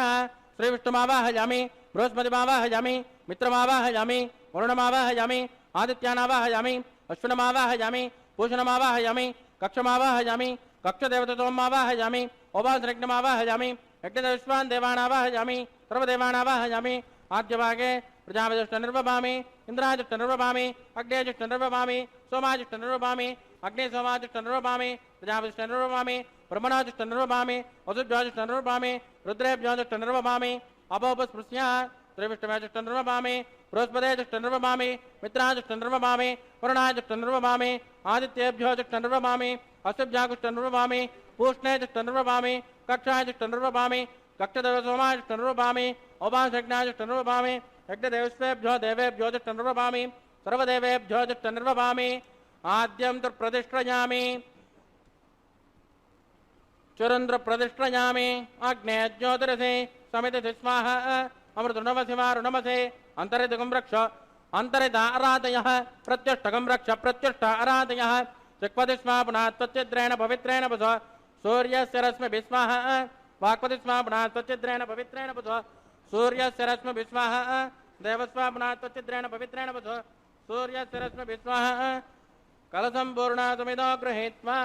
श्रीविष्णुमावाहयामि बृहस्पतिमावाहयामि मित्रमावाहयामि वरुणमावाहयामि आदित्यानावाहयामि अश्विनमावाहयामि पूषणमावाहयामि कक्षमावाहयामि कक्षदेवतोमावाहयामि ओपासरज्ञमावाहयामि यज्ञदेवस्वान् देवानावाहयामि सर्वदेवानावाहयामि आद्यभागे प्रजापतिष्ठनिर्वभामि इन्द्राजिष्ठनिर्वभामि अग्नेजिष्ठनिर्वभामि सोमाजिष्ठनिर्वभामि अग्निसोमाजिष्ठनिर्वभामि प्रजापतिष्ठनिर्वभामि ब्रह्मणाजिष्ठनिर्वभामि वसुभ्योजिष्ठनिर्वभामि रुद्रेभ्योजिष्ठनिर्वभामि अपोपस्पृश्य त्रिविष्णुमेजिष्ठनिर्वभामि बृहस्पतिजिष्ठनिर्वभामि मित्राजिष्ठनिर्वभामि वरुणाजिष्ठनिर्वभामि आदित्येभ्योजिष्ठनिर्वभामि अश्वभ्याकुष्ठनिर्वभामि पूष्णेजिष्ठनिर्वभामि कक्षाजिष्ठनिर्वभामि कक्षदेवसोमाजिष्ठनिर्वभामि औपासयज्ञाजिष्ठनिर्वभामि यज्ञदेवस्वेभ्यो देवेभ्योजिष्ठनिर्वभामि सर्वदेवेभ्योजिष्ठनिर्वभामि आद्यं तु प्रतिष्ठयामि चुरन्द्रप्रतिष्ठयामि अग्ने ज्योतिरसे समिति स्वाहा अमृतुणवसि वारुणमसे अन्तरिदिगं रक्ष अन्तरिता आराधयः प्रत्युष्टकं रक्ष प्रत्युष्ट आराधयः चिक्पति स्वा पुनः त्वच्चिद्रेण पवित्रेण बुध सूर्यस्य रश्मिभिः स्वाहा वाक्पति स्वा पुनः त्वच्चिद्रेण पवित्रेण बुध सूर्यस्य रश्मिभिः स्वाहा देवस्वा पुनः त्वच्चिद्रेण पवित्रेण बुध सूर्यस्य रश्मिभिः स्वाहा कलशं पूर्णातुमिदो गृहीत्वा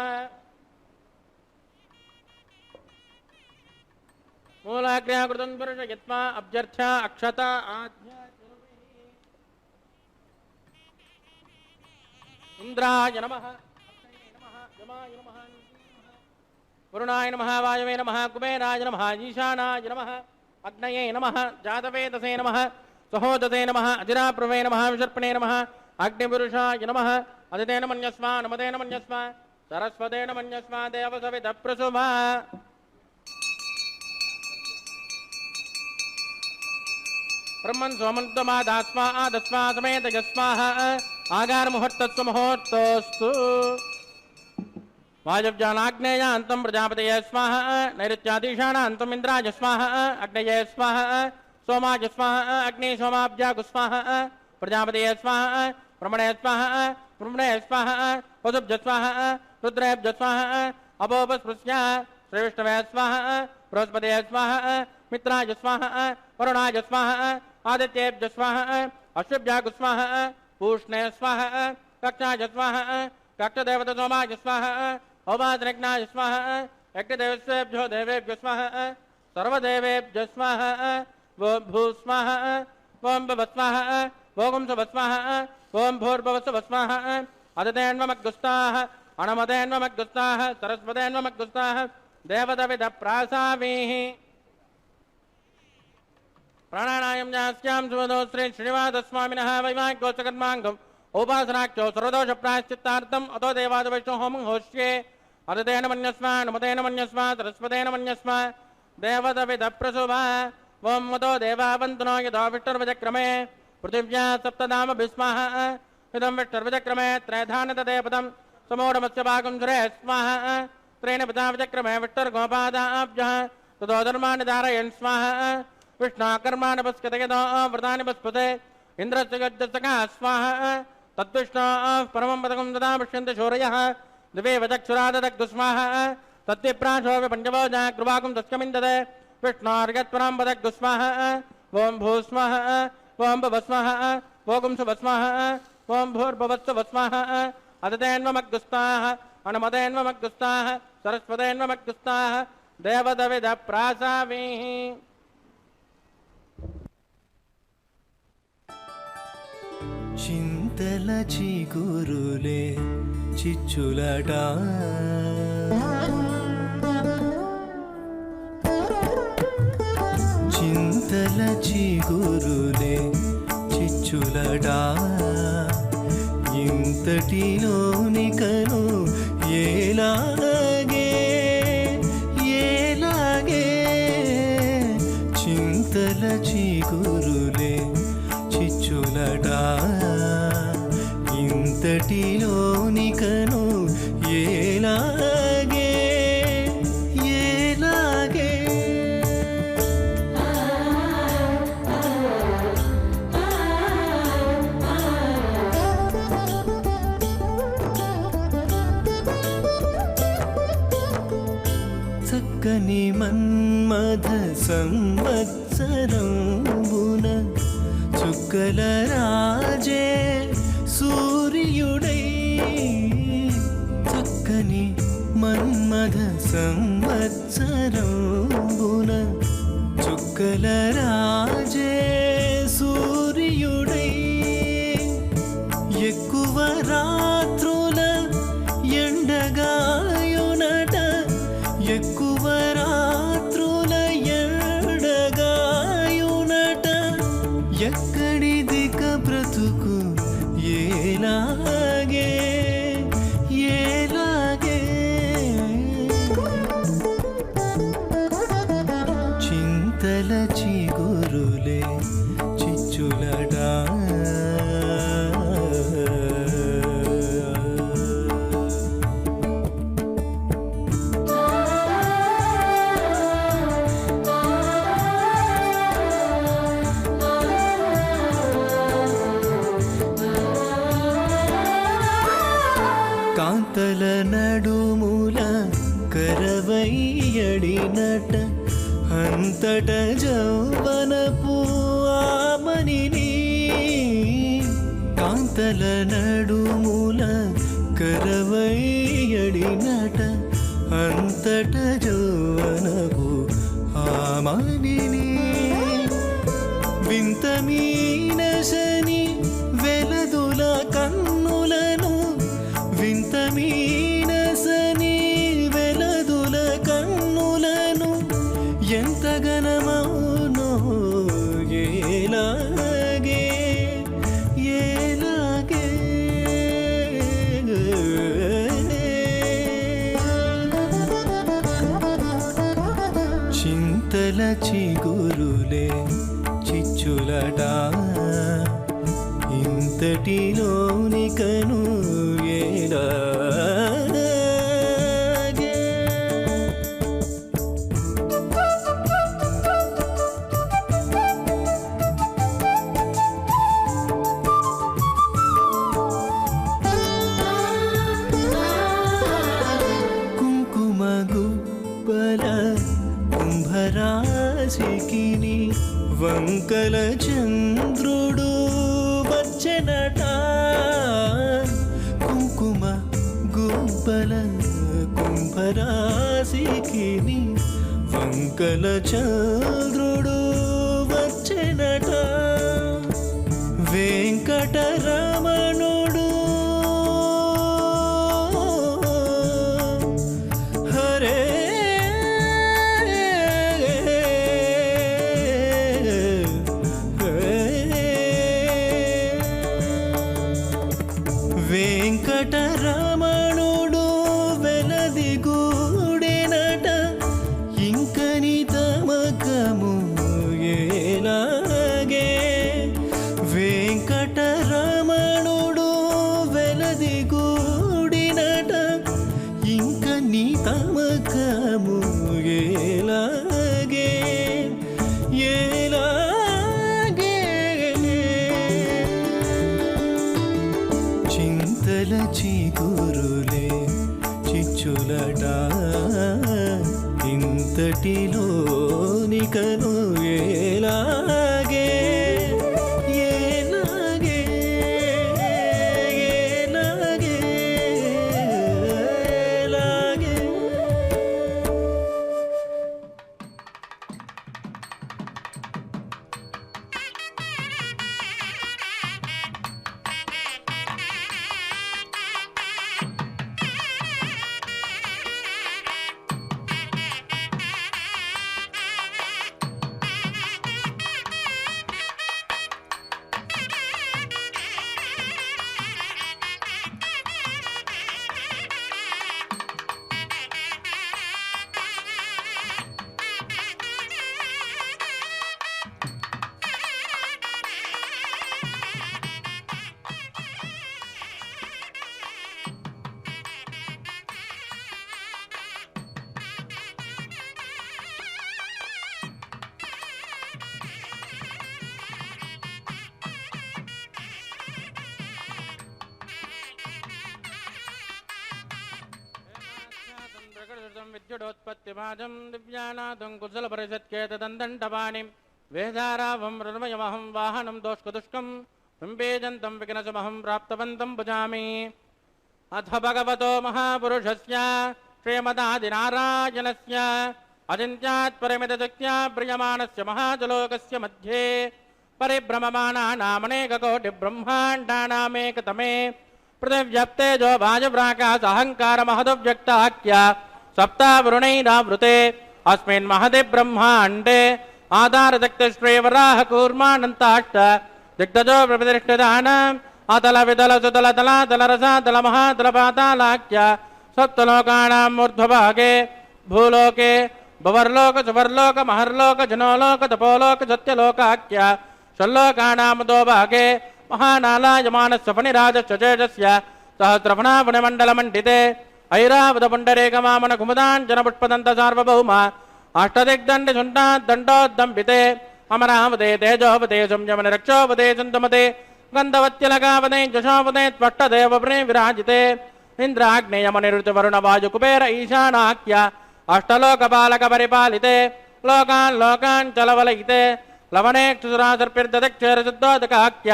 मूलाग्रह कृतं पुरुषयित्वा अभ्यर्थ्या अक्षता आद्य इंद्राय नमः यमाय नमः वरुणाय नमः वायवे नमः कुबेराय नमः ईशानाय नमः अग्नये नमः जातवेदसे नमः सहोदते नमः अजिराप्रवे नमः विसर्पणे नमः अग्निपुरुषाय नमः अदितेन मन्यस्व नमतेन मन्यस्व सरस्वतेन मन्यस्व देवसविधप्रसुभा ब्रह्मन् सोमन्तमादास्वा आदस्वा समेत यस्वाः आगार मुहूर्तस्व मुहूर्तोस्तु वायव्यानाग्नेयान्तं प्रजापतये स्वाहा नैऋत्याधीशानान्तं इन्द्राय स्वाहा अग्नये स्वाहा सोमाय स्वाहा अग्नि सोमाभ्यागु स्वाहा प्रजापतये स्वाहा ब्रह्मणे स्वाहा ब्रह्मणे स्वाहा वसुभ्य स्वाहा रुद्रेभ्य स्वाहा अपोपस्पृश्य श्रीविष्णवे स्वाहा बृहस्पते स्वाहा मित्राय स्वाहा वरुणाय स्वाहा आदित्येभ्य स्वाहा अश्विभ्याग स्वाहा पूष्णे स्वाहा कक्षाय स्वाहा कक्षदेवत सोमाय स्वाहा औपासनज्ञाय स्वाहा यज्ञदेवेभ्यो देवेभ्य स्वाहा सर्वदेवेभ्य स्वाहा ओम भू स्वाहा ओम भव स्वाहा ओम सुभ स्वाहा ओम भूर्भुवस्सुभ स्वाहा अदितेन्वमग्गुस्ताः अणमतेन्वमग्गुस्ताः सरस्वतेन्वमग्गुस्ताः देवतविदप्रासावीः प्राणानायं जास्यां सुवदो श्री श्रीनिवासस्वामिनः वैवाहिकोचकर्माङ्गम् उपासनाख्यो सर्वदोषप्रायश्चित्तार्थम् अतो देवादिवैष्णो होमं होष्ये अदितेन मन्यस्मा नमतेन मन्यस्मा सरस्वतेन मन्यस्मा देवतविदप्रसुभा ओं मतो देवावन्तनो यतो विष्टुर्विचक्रमे पृथिव्या सप्तनाम भीस्मः इदं विष्टुर्विचक्रमे त्रयधानतदेपदं समोढमस्य भागं सुरे स्वाहा त्रेण पिता विचक्रमे विष्टुर्गोपादाभ्यः ततो धर्माणि धारयन् स्वाहा विष्णाकर्माणि पस्कतयतो व्रतानि पस्पते इन्द्रस्य गजसखा स्वाहा तद्विष्णोः परमं पदकं तदा पश्यन्ति शौर्यः दिवे वचक्षुराददग्धु स्वाहा तद्विप्राशो विपञ्चभोजा कृपाकुं तस्कमिन्दते विष्णोर्गत्परं पदग्धु स्वाहा ओं भू स्वाहा ओं भव स्वाहा ओं सुभ स्वाहा ओं भूर्भुवस्सुभ स्वाहा अदितेन्वमग्गुस्ताः अणमतेन्वमग्गुस्ताः सरस्वतेन्वमग्गुस्ताः देवतविदप्रासावीः చింతల చిగురులే చిచ్చులట చింతల చిగురులే చిచ్చులట ఇంతటిలోని కను ఏలాగే ఏలాగే చింతల చిగురులే చిచ్చులట ఇంతటిలోని కను ఏలాగే ఏలాగే చక్కని మన్మథ సంవత్సరంబున చుక్కల రాజే సూర్యుడై చక్కని మన్మథ సంవత్సరంబున చుక్కల రాజే సూర్యుడై ఎక్కువ రాత్రుల ఎండగాయునట ఎక్కువ రాత్రుల ఎండగాయునట ఎక్కడిదిక బ్రతుకు ఏలాగే ఏలాగే చింతల చిగురులే చిచ్చులడా కాంతల నడుముల కరవయ్యడినట అంతట జౌవనపు ఆమనిని కాంతల నడుముల కరవయ్యడినట అంతట జౌవనపు ఆమనిని వింత మీనసని వెలదుల కన్నులను వింత మీనసని వెలదుల కన్నులను ఎంత గణమౌనో ఏలాగే ఏలాగే చింతల చిగురులే చిచ్చులట ఇంతటిలోని కను ఏలాగే వంకల చంద్రుడు వచ్చెనట కుంకుమ గుబ్బల కుంభరాశికి వంకల చంద్రుడు వచ్చెనట వెంకటరమణుడు హరే వెంకటరమణుడు వెలదిగూడెనట ఇంకని తమకము ఏలాగే వెంకటరమణుడు వెలదిగూడినట ఇంకని తమకము ఏలాగే ఏలాగే చింతల చిగురులే చిచ్చులట ఇంతటిలోనికను ఏలాగే ఏలాగే ఏలాగే ఏలాగే విద్యుడోత్పత్తిభాజం దివ్యానాదం కుశలపరిషత్కేతదండంటపాణిం వేదారావం రుణమయమహం వాహనం దోష్కదుష్కం పింబేజంతం విఘ్నశమహం ప్రాప్తవంతం భుజామి అథ భగవతో మహాపురుషస్య శ్రీమదాదినారాయణస్య అచింత్యాత్ పరిమితశక్త్యా ప్రియమాణస్య మహాజలోకస్య మధ్యే పరిభ్రమమానానామనేకకోటిబ్రహ్మాండానామేకతమే పృథివ్యప్తేజో వాజప్రాకాశహంకారమహదవ్యక్తాఖ్య सप्तावरुणैरावृते अस्मिन् महते ब्रह्माण्डे आधारशक्तिश्रेवराहकूर्मानन्ताष्ट दिग्गजो प्रतिष्ठितानाम् अतल वितल सुतल तलातल रसातल महातल पातालाख्य सप्तलोकानाम् ऊर्ध्वभागे भूलोके भवर्लोक सुवर्लोक महर्लोक जनोलोक तपोलोक सत्यलोकाख्य षल्लोकानामदो भागे महानालायमानस्य फणिराजस्य चेजस्य सहस्रफणाफणिमण्डलमण्डिते ऐरावत पुण्डरीकमामन कुमुदाञ्जन पुष्पदन्त सार्वभौम अष्टदिग्दण्ड दण्डोद्दम्बिते अमरावते तेजोपते संयमन रक्षोपते सन्तमते गन्धवत्यलकावते जशोपते त्वष्टदेवप्रे विराजिते इन्द्राग्नेयमनिरुतिवरुण वायुकुबेर ईशानाख्य अष्टलोकपालकपरिपालिते लोकान् लोकान् चलवलयिते लवणेक्षुरासर्पिर्दक्षेरशुद्धोदकाख्य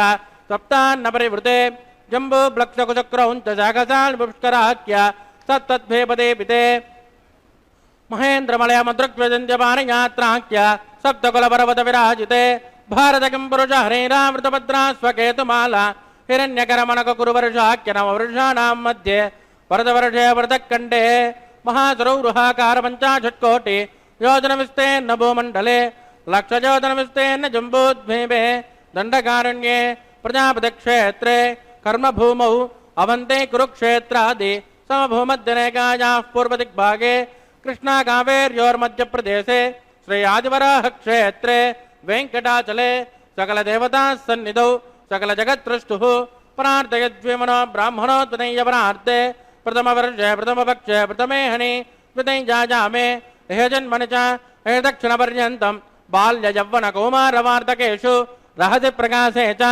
सप्तान्न परिवृते जम्बूप्लक्षकुचक्रौञ्च शाखसाल् पुष्कराख्य सत्तद्भेपदेपिते महेन्द्रमलयमदृग्व्यजन्त्यपाणियात्राख्य सप्तकुलपर्वतविराजिते भारतकिं पुरुष हरेरामृतभद्रास्वकेतुमाला हिरण्यकरमणककुरुवर्षाख्य नववर्षाणां मध्ये वरदवर्षे वरदखण्डे महासरौरुहाकारपञ्चाशत्कोटि योजनविस्तेन्न भूमण्डले लक्षयोजनविस्तेन्न जम्बूद्वीपे दण्डकारण्ये प्रजापतिक्षेत्रे कर्मभूमौ अवन्ते कुरुक्षेत्रादि समभूमध्यनेकायाः पूर्वदिग्भागे कृष्णाकावेर्योर्मध्यप्रदेशे श्री आदिवराहक्षेत्रे वेङ्कटाचले सकलदेवताः सन्निधौ सकलजगत्सृष्टुः प्रार्थयद्विमनो ब्राह्मणोत्तनय्यपरार्थे प्रथमवर्षे प्रथमपक्षे प्रथमेहनि द्वितैजाजामे हेजन्मनि च दक्षिणपर्यन्तं बाल्ययौवनकौमारवार्धकेषु रहसि प्रकाशे च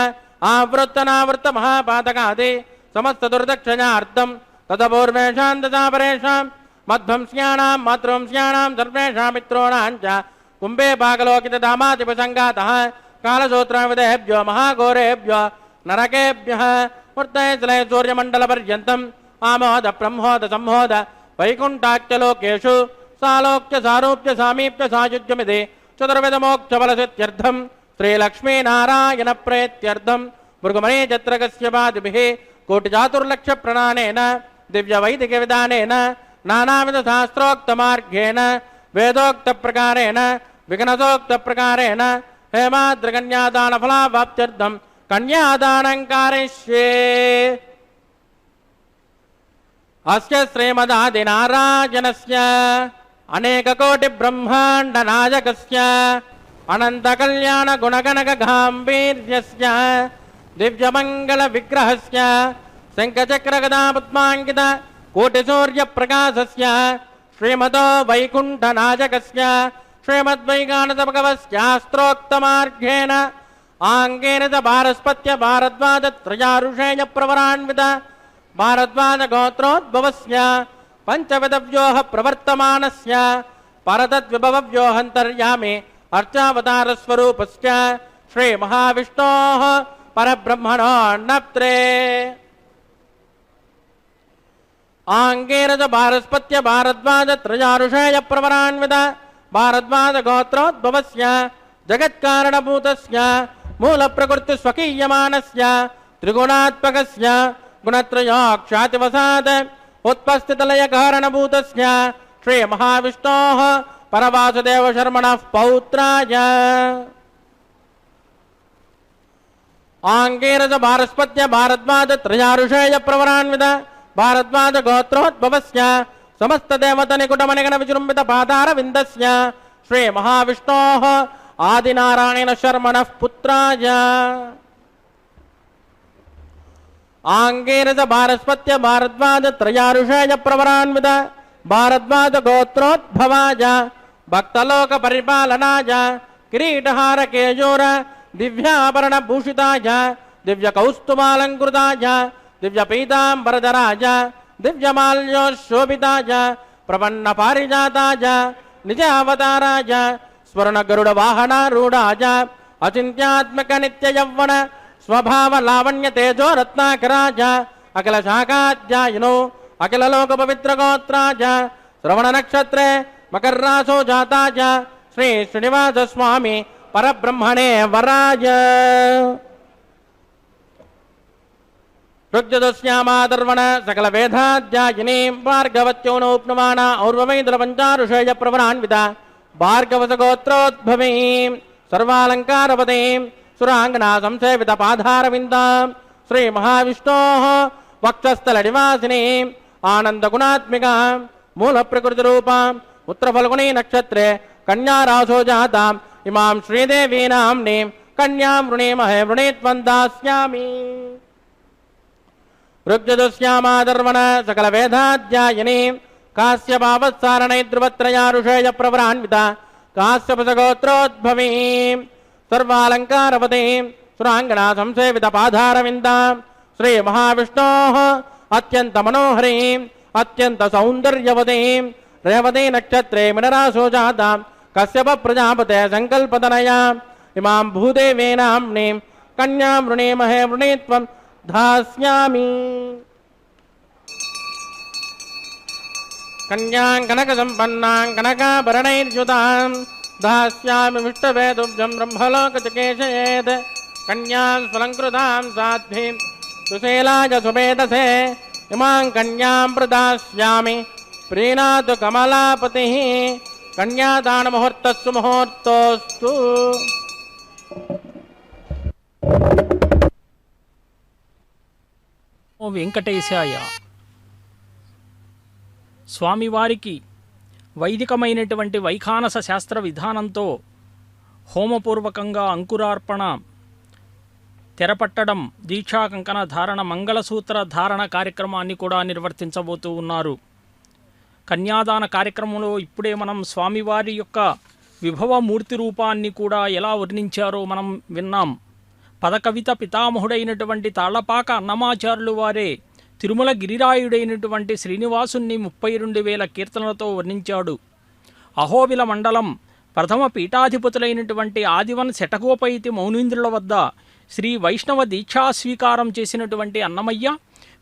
आवृत्तनावृत्त महापातकादि समस्त दुर्दक्षिणार्थं तदपूर्वेषां तथा परेषां मध्वंस्याणां मातृवंस्याणां सर्वेषां मित्रोणां च कुम्भे भागलोकितधामातिपसङ्गातः कालसूत्रविदेभ्यो महाघोरेभ्यो नरकेभ्यः मूर्तये सूर्यमण्डलपर्यन्तम् आमोद ब्रह्मोद संहोद वैकुण्ठाख्यलोकेषु सालोक्य सारूप्य सामीप्य सायुज्यमिति चतुर्विधमोक्षफलसिद्ध्यर्थं श्रीलक्ष्मीनारायणप्रेत्यर्थं भृगुमणिचत्रकस्यपादिभिः कोटिचातुर्लक्षप्रणानेन दिव्यवैदिकविधानेन नानाविधशास्त्रोक्तमार्गेण वेदोक्तप्रकारेण विघ्नसोक्तप्रकारेण हेमाद्रकन्यादानफलावाप्त्यर्थं कन्यादानं कारयिष्ये। अस्य श्रीमदादिनारायणस्य अनेककोटिब्रह्माण्डनायकस्य अनन्तकल्याणगुणगणकगाम्भीर्यस्य दिव्यमङ्गलविग्रहस्य शङ्खचक्रगदापद्माङ्कित कोटिसूर्यप्रकाशस्य श्रीमतो वैकुण्ठनायकस्य श्रीमद्वैगानतभगवस्यास्त्रोक्तमार्गेण आङ्गेन च भारस्पत्य भारद्वाजत्रयारुषेय प्रवरान्वित भारद्वाजगोत्रोद्भवस्य पञ्चविधव्योः प्रवर्तमानस्य परतद्विभवव्योऽहन्तर्यामि अर्चावतारस्वरूपस्य श्रीमहाविष्णोः परब्रह्मणो नप्त्रे आङ्गेन च भारस्पत्य भारद्वाजत्रयारुषेय प्रवरान्वित भारद्वाजगोत्रोद्भवस्य जगत्कारणभूतस्य मूलप्रकृतिस्वकीयमानस्य त्रिगुणात्मकस्य गुणत्रयोक्षातिवसात् उत्पस्थितलयकारणभूतस्य श्रीमहाविष्णोः परवासुदेवशर्मणः पौत्राय आङ्गेन च भारस्पत्य भारद्वाजत्रयारुषेय प्रवरान्वित भारद्वाजगोत्रोद्भवस्य समस्तदेवतनिकुटमणिगणविजृम्भितपादारविन्दस्य श्रीमहाविष्णोः आदिनारायणशर्मणः पुत्राय आङ्गेन च भारस्पत्य भारद्वाजत्रयारुषेय प्रवरान्वित भारद्वाजगोत्रोद्भवाय भक्तलोकपरिपालनाय किरीटहारकेयूर दिव्याभरणभूषिताय दिव्यकौस्तुभालङ्कृताय दिव्यपीताम्बरधराय दिव्यमाल्योशोभिताय प्रपन्नपारिजाताय निज अवताराय स्वर्णगरुडवाहनारूढाय अचिन्त्यात्मकनित्ययौवन स्वभावलावण्यतेजो रत्नाकराय अखिलशाखाध्यायिनो अखिललोकपवित्रगोत्राय श्रवणनक्षत्रे मकररासो जाताय श्री श्रीनिवासस्वामी परब्रह्मणे वराय ऋग्यदस्यामादर्वण सकलवेदाध्यायिनीं भार्गवत्योनोप्नुमाना और्वमैदुलपञ्चारुषेय प्रवरान्विता भार्गवसगोत्रोद्भवीं सर्वालङ्कारवतीं सुराङ्गना संसेवितपाधारविन्दां श्रीमहाविष्णोः वक्षस्थलनिवासिनीम् आनन्दगुणात्मिकां मूलप्रकृतिरूपां उत्तरफल्गुनी नक्षत्रे कन्यारासो जाताम् इमां श्रीदेवी नाम्नीं कन्यां वृणीमहे वृणीत्वं दास्यामि। ऋग्यदस्यामादर्वण सकलवेदाध्यायिनीं काश्यपावत्सारणैर्ध्रुवत्रयारुषेय प्रवरान्विता काश्यपसगोत्रोद्भवीं सर्वालङ्कारवतीं सुराङ्गना संसेवितपाधारविन्दां श्रीमहाविष्णोः अत्यन्तमनोहरीं अत्यन्तसौन्दर्यवतीं रेवती नक्षत्रे मिनरासो जातां कश्यप प्रजापते सङ्कल्पतनया इमां भूदेवी नाम्नीं कन्यां वृणीमहे वृणीत्वं धास्यामि। कन्यां कनकसम्पन्नां कनकाभरणैर्युतां दास्यामि विष्टवे तुभ्यं ब्रह्मलोकचिकेशयेत् कन्यां स्वलङ्कृतां साध्वीं सुशीलाय सुवेदसे इमां कन्यां प्रदास्यामि प्रीणातु कमलापतिः कन्यादानमुहूर्तस्सु मुहूर्तोऽस्तु। ఓ వెంకటేశాయ. స్వామివారికి వైదికమైనటువంటి వైఖానస శాస్త్ర విధానంతో హోమపూర్వకంగా అంకురార్పణ, తెరపట్టడం, దీక్షా కంకణ ధారణ, మంగళసూత్ర ధారణ కార్యక్రమాన్ని కూడా నిర్వర్తించబోతూ ఉన్నారు. కన్యాదాన కార్యక్రమంలో ఇప్పుడే మనం స్వామివారి యొక్క విభవమూర్తి రూపాన్ని కూడా ఎలా వర్ణించారో మనం విన్నాం. పదకవిత పితామహుడైనటువంటి తాళ్లపాక అన్నమాచార్యులు వారే తిరుమల గిరిరాయుడైనటువంటి శ్రీనివాసుని 32,000 కీర్తనలతో వర్ణించాడు. అహోబిల మండలం ప్రథమ పీఠాధిపతులైనటువంటి ఆదివన్ శటగోపైతి మౌనీంద్రుల వద్ద శ్రీ వైష్ణవ దీక్షాస్వీకారం చేసినటువంటి అన్నమయ్య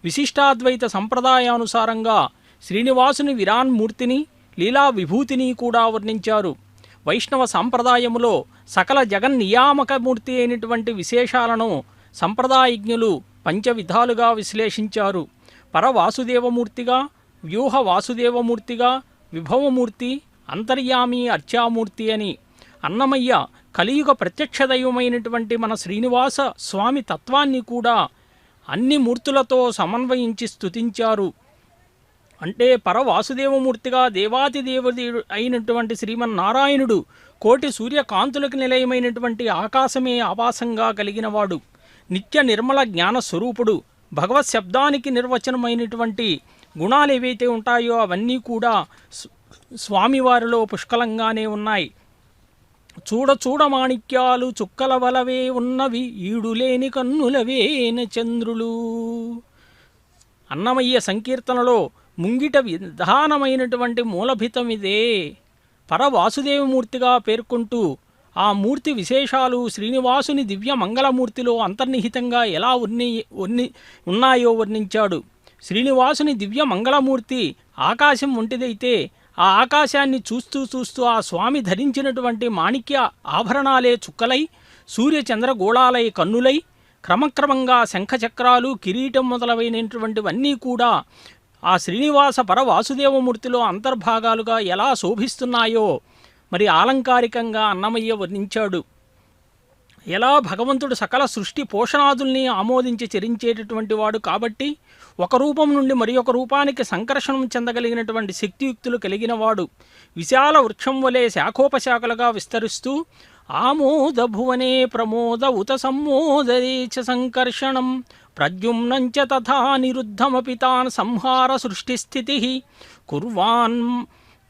విశిష్టాద్వైత సంప్రదాయానుసారంగా శ్రీనివాసుని విరాన్మూర్తిని లీలా విభూతిని కూడా వర్ణించారు. వైష్ణవ సాంప్రదాయములో సకల జగన్నియామకమూర్తి అయినటువంటి విశేషాలను సంప్రదాయజ్ఞులు పంచవిధాలుగా విశ్లేషించారు. పరవాసుదేవమూర్తిగా, వ్యూహ వాసుదేవమూర్తిగా, విభవమూర్తి, అంతర్యామి అర్చామూర్తి అని. అన్నమయ్య కలియుగ ప్రత్యక్ష దైవమైనటువంటి మన శ్రీనివాస స్వామి తత్వాన్ని కూడా అన్ని మూర్తులతో సమన్వయించి స్తుతించారు. అంటే పరవాసుదేవమూర్తిగా దేవాతిదేవుడి అయినటువంటి శ్రీమన్నారాయణుడు కోటి సూర్యకాంతులకు నిలయమైనటువంటి ఆకాశమే ఆవాసంగా కలిగినవాడు. నిత్య నిర్మల జ్ఞాన స్వరూపుడు. భగవత్ శబ్దానికి నిర్వచనమైనటువంటి గుణాలు ఏవైతే ఉంటాయో అవన్నీ కూడా స్వామివారిలో పుష్కలంగానే ఉన్నాయి. చూడ చూడ మాణిక్యాలు చుక్కల వలవే ఉన్నవి, ఈడులేని కన్నులవే చంద్రులు. అన్నమయ్య సంకీర్తనలో ముంగిట విధానమైనటువంటి మూలభితమిదే. పరవాసుదేవమూర్తిగా పేర్కొంటూ ఆ మూర్తి విశేషాలు శ్రీనివాసుని దివ్య మంగళమూర్తిలో అంతర్నిహితంగా ఎలా ఉన్నాయో వర్ణించాడు. శ్రీనివాసుని దివ్య మంగళమూర్తి ఆకాశం వంటిదైతే ఆ ఆకాశాన్ని చూస్తూ చూస్తూ ఆ స్వామి ధరించినటువంటి మాణిక్య ఆభరణాలే చుక్కలై, సూర్యచంద్రగోళాలై కన్నులై, క్రమక్రమంగా శంఖచక్రాలు, కిరీటం మొదలైనటువంటివన్నీ కూడా ఆ శ్రీనివాస పరవాసుదేవమూర్తిలో అంతర్భాగాలుగా ఎలా శోభిస్తున్నాయో మరి ఆలంకారికంగా అన్నమయ్య వర్ణించాడు. ఎలా భగవంతుడు సకల సృష్టి పోషణాదుల్ని ఆమోదించి చరించేటటువంటి వాడు కాబట్టి ఒక రూపం నుండి మరి ఒక రూపానికి సంకర్షణం చెందగలిగినటువంటి శక్తియుక్తులు కలిగినవాడు. విశాల వృక్షం వలె శాఖోపశాఖలుగా విస్తరిస్తూ ఆమోద భువనే ప్రమోద ఉత సమ్మోదరేచ సంకర్షణం ప్రద్యుమ్నంచ తథా నిరుద్ధమపి తాన్ సంహార సృష్టిస్థితి కుర్వాన్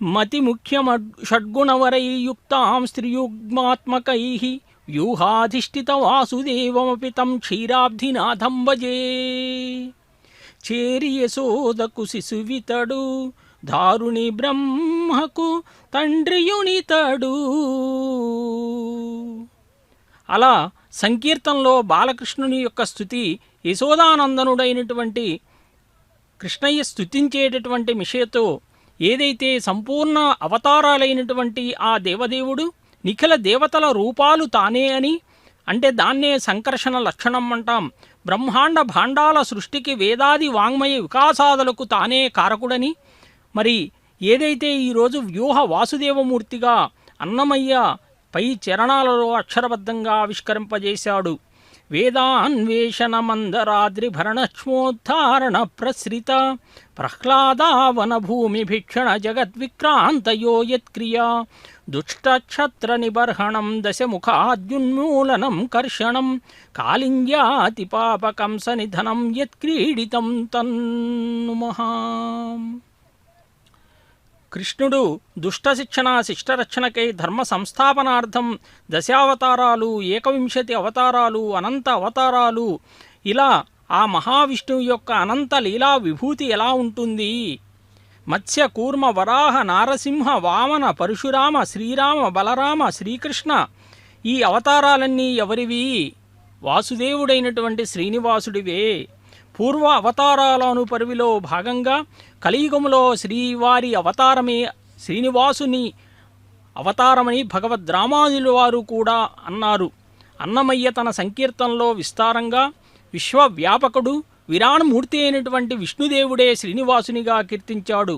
మతి ముఖ్యమ షడ్గుణవరై యుక్తాం స్త్రియుగ్మాత్మకై వ్యూహాధిష్ఠిత వాసుదేవమపి తం క్షీరాబ్ధినాథం భజే. చేరి యశోదకు శిశువితడు, దారుణి బ్రహ్మకు తండ్రియునితడు. అలా సంకీర్తనలో బాలకృష్ణుని యొక్క స్తుతి, యశోదానందనుడైనటువంటి కృష్ణయ్య స్తుతించేటటువంటి మిషయతో ఏదైతే సంపూర్ణ అవతారాలైనటువంటి ఆ దేవదేవుడు నిఖిల దేవతల రూపాలు తానే అని, అంటే దాన్నే సంకర్షణ లక్షణం అంటాం. బ్రహ్మాండ భాండాల సృష్టికి వేదాది వాంగ్మయ వికాసాదులకు తానే కారకుడని, మరి ఏదైతే ఈరోజు వ్యూహ వాసుదేవమూర్తిగా అన్నమయ్య పై చరణాలలో అక్షరబద్ధంగా ఆవిష్కరింపజేశాడు. వేదాన్వేషణ మందరాద్రి భరణక్ష్మోద్ధారణ ప్రసృత ప్రహ్లాదావన భూమి భిక్షణ జగద్విక్రాంతయో యత్క్రియా దుష్టక్షత్ర నిబర్హణం దశముఖాద్యున్మూలనం కర్షణం కాళింగ్యాతి పాపకం సనిధనం యత్క్రీడితం తన్నుమః. కృష్ణుడు దుష్టశిక్షణ శిష్టరక్షణకై ధర్మ సంస్థాపనార్థం దశావతారాలు, 21 అవతారాలు, అనంత అవతారాలు, ఇలా ఆ మహావిష్ణువు యొక్క అనంత లీలా విభూతి ఎలా ఉంటుంది? మత్స్య కూర్మ వరాహ నారసింహ వామన పరశురామ శ్రీరామ బలరామ శ్రీకృష్ణ ఈ అవతారాలన్నీ ఎవరివి? వాసుదేవుడైనటువంటి శ్రీనివాసుడివే. పూర్వ అవతారాలను పరివిలో భాగంగా కలియుగములో శ్రీవారి అవతారమే శ్రీనివాసుని అవతారమని భగవద్రామానుల వారు కూడా అన్నారు. అన్నమయ్య తన సంకీర్తనలో విస్తారంగా విశ్వవ్యాపకుడు విరాణమూర్తి అయినటువంటి విష్ణుదేవుడే శ్రీనివాసునిగా కీర్తించాడు.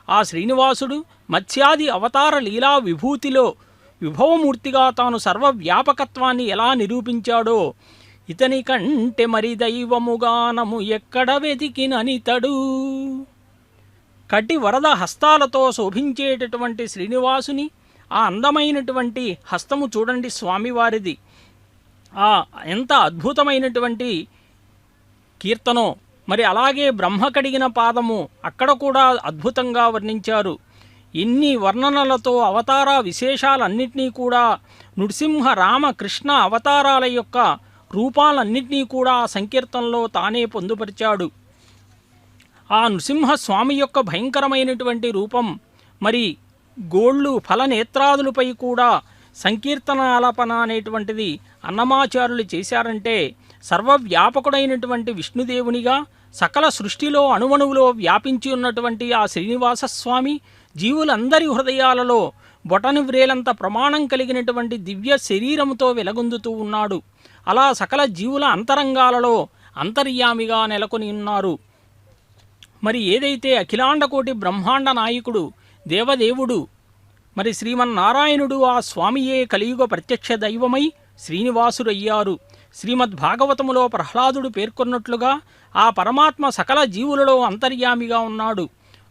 ఆ శ్రీనివాసుడు మత్స్యాది అవతార లీలా విభూతిలో విభవమూర్తిగా తాను సర్వవ్యాపకత్వాన్ని ఎలా నిరూపించాడో ఇతని కంటే మరి దైవముగానము ఎక్కడ వెతికిననితడు. కటి వరద హస్తాలతో శోభించేటటువంటి శ్రీనివాసుని ఆ అందమైనటువంటి హస్తము చూడండి స్వామివారిది. ఆ ఎంత అద్భుతమైనటువంటి కీర్తనో. మరి అలాగే బ్రహ్మ కడిగిన పాదము అక్కడ కూడా అద్భుతంగా వర్ణించారు. ఇన్ని వర్ణనలతో అవతార విశేషాలన్నింటినీ కూడా నృసింహ రామ కృష్ణ అవతారాల యొక్క రూపాలన్నింటినీ కూడా సంకీర్తనలో తానే పొందుపరిచాడు. ఆ నృసింహస్వామి యొక్క భయంకరమైనటువంటి రూపం మరి గోళ్ళు ఫలనేత్రాదులపై కూడా సంకీర్తనాలాపన అనేటువంటిది అన్నమాచారులు చేశారంటే సర్వవ్యాపకుడైనటువంటి విష్ణుదేవునిగా సకల సృష్టిలో అణువణువులో వ్యాపించి ఉన్నటువంటి ఆ శ్రీనివాసస్వామి జీవులందరి హృదయాలలో బొటని వ్రేలంత ప్రమాణం కలిగినటువంటి దివ్య శరీరముతో వెలగొందుతూ ఉన్నాడు. అలా సకల జీవుల అంతరంగాలలో అంతర్యామిగా నెలకొని ఉన్నారు. మరి ఏదైతే అఖిలాండకోటి బ్రహ్మాండ నాయకుడు దేవదేవుడు మరి శ్రీమన్నారాయణుడు ఆ స్వామియే కలియుగ ప్రత్యక్ష దైవమై శ్రీనివాసుడయ్యారు. శ్రీమద్భాగవతములో ప్రహ్లాదుడు పేర్కొన్నట్లుగా ఆ పరమాత్మ సకల జీవులలో అంతర్యామిగా ఉన్నాడు.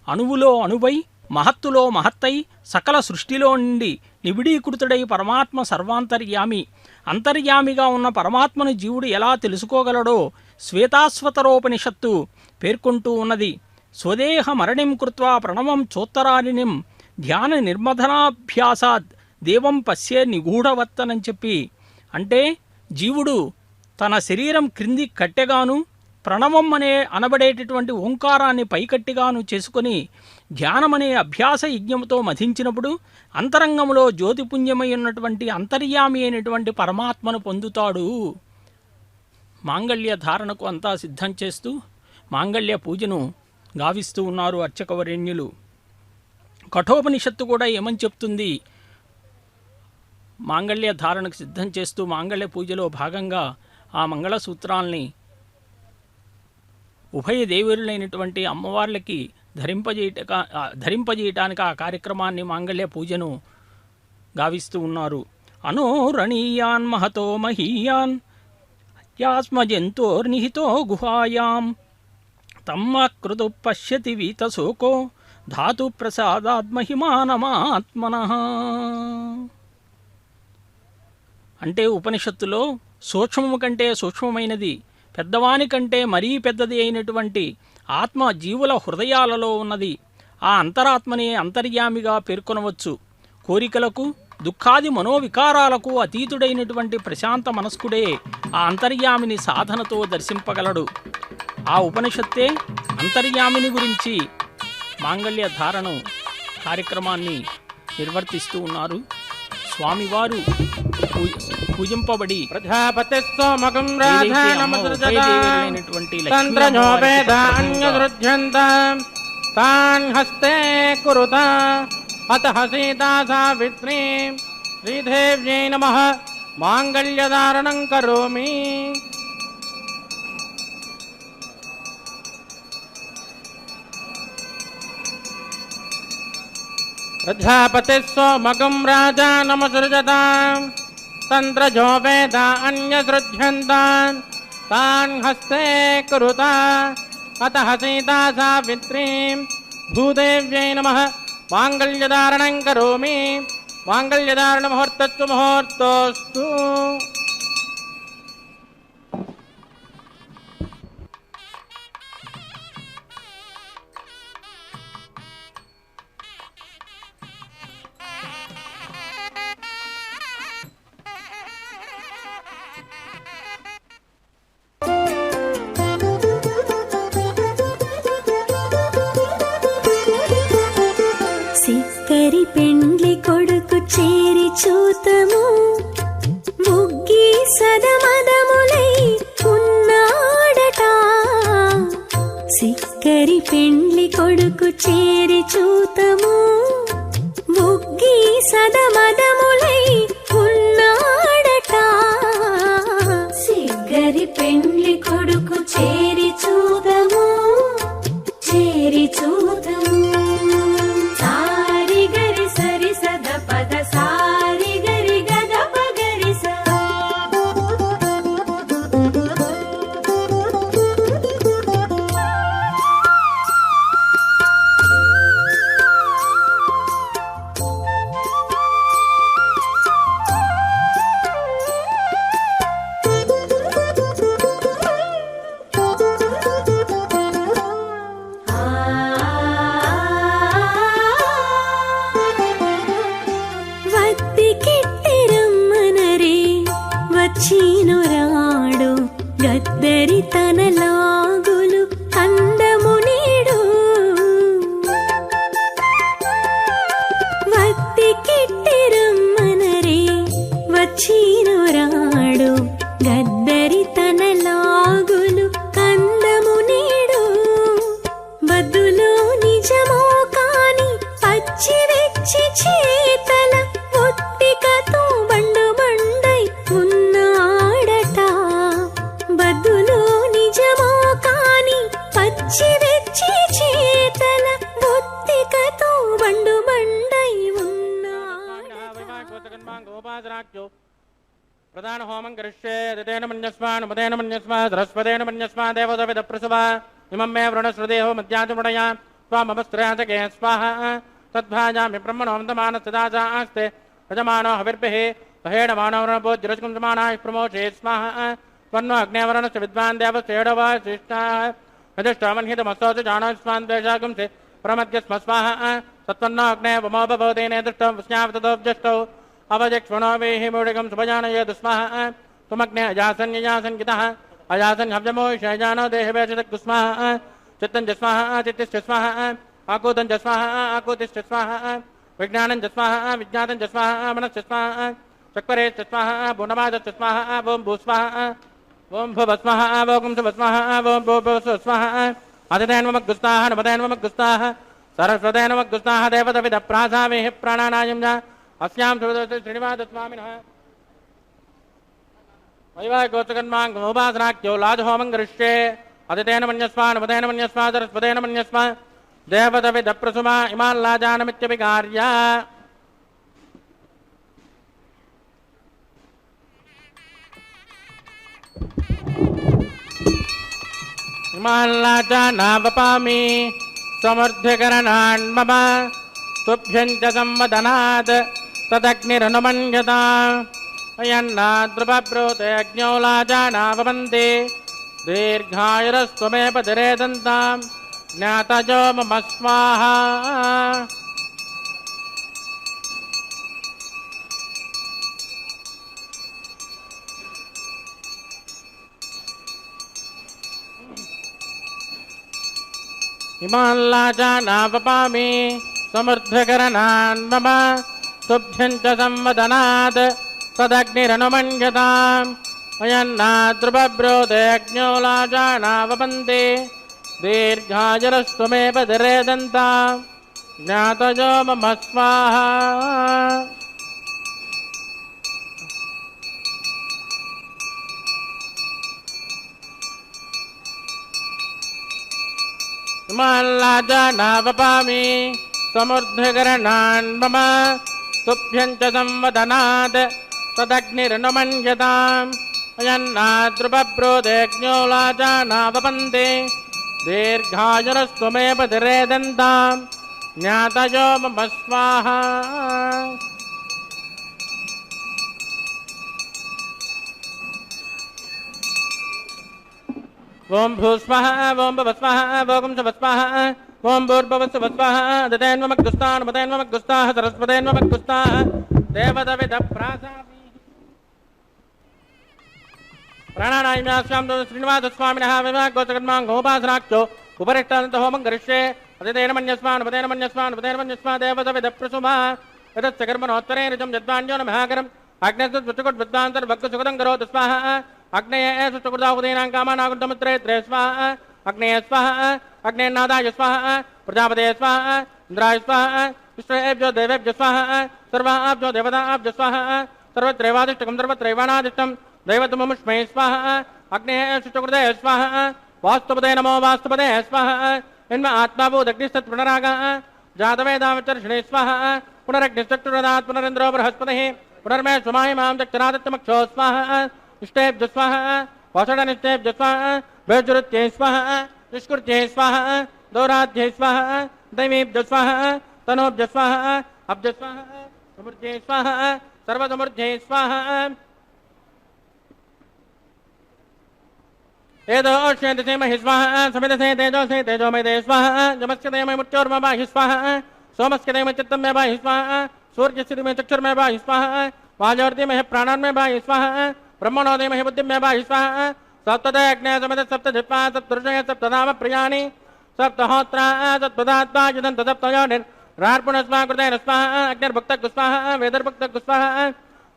అణువులో అణువై మహత్తులో మహత్తై సకల సృష్టిలో నుండి నిబిడీకృతుడై పరమాత్మ సర్వాంతర్యామి. అంతర్యామిగా ఉన్న పరమాత్మను జీవుడు ఎలా తెలుసుకోగలడో శ్వేతాశ్వతరోపనిషత్తు పేర్కొంటూ ఉన్నది. స్వదేహ మరణిం కృత్వా ప్రణవం చోత్తరారిణిం ధ్యాన నిర్మధనాభ్యాసాద్ దేవం పశ్యే నిగూఢవత్తనని చెప్పి, అంటే జీవుడు తన శరీరం క్రింది కట్టెగాను ప్రణవం అనే అనబడేటటువంటి ఓంకారాన్ని పైకట్టిగాను చేసుకొని ధ్యానమనే అభ్యాస యజ్ఞంతో మధించినప్పుడు అంతరంగంలో జ్యోతిపుంజమై ఉన్నటువంటి అంతర్యామి అయినటువంటి పరమాత్మను పొందుతాడు. మాంగళ్య ధారణకు అంతా సిద్ధం చేస్తూ మాంగళ్య పూజను గావిస్తూ ఉన్నారు అర్చకవరేణ్యులు. కఠోపనిషత్తు కూడా ఏమని చెప్తుంది? మాంగళ్య ధారణకు సిద్ధం చేస్తూ మాంగళ్య పూజలో భాగంగా ఆ మంగళసూత్రాల్ని ఉభయ దేవరులైనటువంటి అమ్మవార్లకి ధరింపజేయటానికి ఆ కార్యక్రమాన్ని మాంగళ్య పూజను గావిస్తూ ఉన్నారు. అనోరణీయాన్ మహతో మహీయాన్ యాస్మజంతోర్నిహితో గుహాయాం తమ్మకృతు పశ్యతి వీతశోకో ధాతు ప్రసాదాత్మహిమానమాత్మనః. అంటే ఉపనిషత్తులో సూక్ష్మము కంటే సూక్ష్మమైనది, పెద్దవాని కంటే మరీ పెద్దది అయినటువంటి ఆత్మ జీవుల హృదయాలలో ఉన్నది. ఆ అంతరాత్మనే అంతర్యామిగా పేర్కొనవచ్చు. కోరికలకు దుఃఖాది మనోవికారాలకు అతీతుడైనటువంటి ప్రశాంత మనస్కుడే ఆ అంతర్యామిని సాధనతో దర్శింపగలడు. ఆ ఉపనిషత్తే అంతర్యామిని గురించి మాంగళ్య ధారణం కార్యక్రమాన్ని నిర్వర్తిస్తూ ఉన్నారు. స్వామివారు పూజింపబడి ప్రజాపతి సోమకం తాన్ హస్తే కురుత అతః సీతా సావిత్రీ శ్రీదేవ్యై నమః మాంగళ్యధారణం కరోమి. ప్రజాపతి సోమకం రాజానమసృజతాం తంత్రజో వేద అన్యసృజ్యంతాన్ తాన్ హస్తే కురుత అతః సీతా సావిత్రీ భూదేవ్యై నమః మాంగళ్యధారణం కరోమి. మాంగళ్యధారణ ముహూర్తస్తు ముహూర్తోస్తు. సిక్కరి పెండ్లి కొడుకు చేరి చూతము ముగ్గి సదమదములై ఉన్నాడట. సిక్కరి పెండ్లి కొడుకు చేరి చూతము ముగ్గి సదమదములై ఉన్నాడట. సిక్కరి పెండ్లి కొడుకు చేరి చూతము చేరి చూతము. చీనురాడు గద్దరి తన లాగులు అందము నీడు. వచ్చి వెచ్చి చేతల బొత్తికతో బండు బండై ఉన్నాడు ప్రధాన హోమం కరిష్యే దితేన మన్యస్మాన్ ఉమదేన మన్యస్మా సరస్వతేన మన్యస్మా దేవోదవిద ప్రసవా ఇమం మే వృణస్వదేహో మధ్యాతిముడయా స్వామవస్త్రయాతకే స్వాహా తద్భాజామి బ్రహ్మణోంతమానస్తదాచాస్తే యజమానో హవిర్భిః సహేడమానవరణభోజ్యరచకం సమానాయ ప్రమోచే స్వాహా స్వర్ణో అగ్నేవరణస్య విద్వాన్ దేవస్యేడవా శిష్టాః యదిష్టామన్హితమస్తోచ జానస్మాన్ ద్వేషాగుంసే ప్రమద్య స్మ స్వాహా సత్వన్నో అగ్నే వమోపభవతేనే దృష్టం విస్ఞావతదోబ్జష్టౌ అవజక్ష్మణో వేहि మూఢికం సుభజానయేతు స్వాహా త్వమగ్నే అజాసన్యజాసన్ గితః అజాసన్ హవ్యమో శయజానో దేహవేచదక్ స్వాహా చిత్తం చ స్వాహా చిత్తిశ్చ స్వాహా ఆకూతం చ స్వాహా ఆకూతిశ్చ స్వాహా విజ్ఞానం చ స్వాహా విజ్ఞాతం చ స్వాహా మనశ్చ స్వాహా చక్వరే చ స్వాహా భూనమాదశ్చ స్వాహా ఓం భూ స్వాహా ఓం భువ స్వాహా ఓం శుభ స్వాహా ఓం భూభువ స్వాహా అతిథేన్వమగ్గుస్తాః నమదేన్వమగ్గుస్తాః సరస్వతేన్వమగ్గుస్తాః దేవతవిద ప్రాసావేః ప్రాణానాయం చ अस्यां श्रीनिवासस्वामिनः वैवाहिकोत्सकन्माङ्गोपासनाख्यो लाजहोमं करिष्ये अदितेन मन्यस्मा नमदेन मन्यस्मा सरस्वतेन मन्यस्मा देवतविदप्रसुमा इमान् लाजानमित्यभिकार्य इमान् लाजानावपामि समर्थकरणान् मम तुभ्यं च संवदनात् तदग्निरनुमन्यता अयन्नाद्रुपब्रूते अग्न्यो लाजानावपन्ति दीर्घायुरस्त्वमे पतिरे दन्तां ज्ञातजो मम स्वाहा इमान् लाजानावपामि समर्थकरणान् मम तुभ्यं च संवदनात् तदग्निरनुमन्यताम् अयन्नाद्रुपब्रूते अग्न्यो लाजानावपन्ति दीर्घायुरस्त्वमे पतिरे दन्तां ज्ञातजो मम स्वाहा इमान् लाजानावपामि समर्थकरणान् मम तुभ्यं च संवदनात् तदग्निरनुमन्यताम् अयन्नाद्रुपब्रूते अग्न्यो लाजानावपन्ति दीर्घायुरस्त्वमे पतिरे दन्तां ज्ञातजो मम स्वाहा ओम भूस्वः ओम भवस्वः ओम शवस्वः ओम भूर्भुवस्वः दतेन्वमग्गुस्तान् मतेन्वमग्गुस्ताः सरस्वतेन्वमग्गुस्ताः देवतविदप्रासामि प्राणानायम्यास्यां श्रीनिवासस्वामिनः विवाहगोचकर्माङ्गोपासनाख्यो उपरिष्टानन्तहोमं करिष्ये अदितेन मन्यस्मान् पतेन मन्यस्मान् पतेन मन्यस्मा देवतविदप्रसुमा यतस्य कर्मणोत्तरे ऋजं यद्वान्यो न महाकरम् अग्नेस्तुच्चुकुट्विद्वान्तर्भक्तुसुखदं करोतु स्वाहा अग्नेय सुष्टुकृताहुदीनां कामानाकुण्ठमुत्रे त्रे स्वाहा अग्नेय स्वाहा अग्नेयनादाय स्वाहा प्रजापतये स्वाहा इन्द्राय स्वाहा विश्वेभ्यो देवेभ्यो स्वाहा सर्वाभ्यो देवताभ्यो स्वाहा सर्वत्रैवादिष्टकं सर्वत्रैवानादिष्टं दैवतममुष्मै स्वाहा अग्नेय सुष्टुकृते स्वाहा वास्तुपदे नमो वास्तुपदे स्वाहा इन्म आत्माभूदग्निस्तत्पुनरागः जातवेदावचर्षणे स्वाहा पुनरग्निश्चक्षुरदात् पुनरिन्द्रो बृहस्पतिः पुनर्मे स्वमाहि मां चक्षरादित्यमक्षो स्वाहा इष्टेभ्य स्वाहा वषडनिष्टेभ्य स्वाहा भेजुरुत्यै स्वाहा निष्कृत्यै स्वाहा दौराध्यै स्वाहा दैवीभ्य स्वाहा तनोभ्य स्वाहा अब्ज स्वाहा समृद्ध्यै स्वाहा सर्वसमृद्ध्यै स्वाहा एतोष्यन्ति सेमहि स्वाहा समिदसे तेजोसे तेजोमयदे स्वाहा जमस्य देमय मुच्चोर्मवाहि स्वाहा सोमस्य देमय चित्तमय वाहि स्वाहा सूर्यस्य देमय चक्षुर्मय वाहि स्वाहा वायोर्देमय प्राणान्मय वाहि स्वाहा ब्रह्मणो देमहि बुद्धिमय वाहि स्वाहा सप्तदय अग्नय समिद सप्तजिह्वा सप्तऋषय सप्तनाम प्रियाणि सप्तहोत्रा सप्तदात्मा युदन्त सप्तयोनिर्रार्पुणस्वाहा कृतेन स्वाहा अग्निर्भुक्तः स्वाहा वेदर्भुक्तः स्वाहा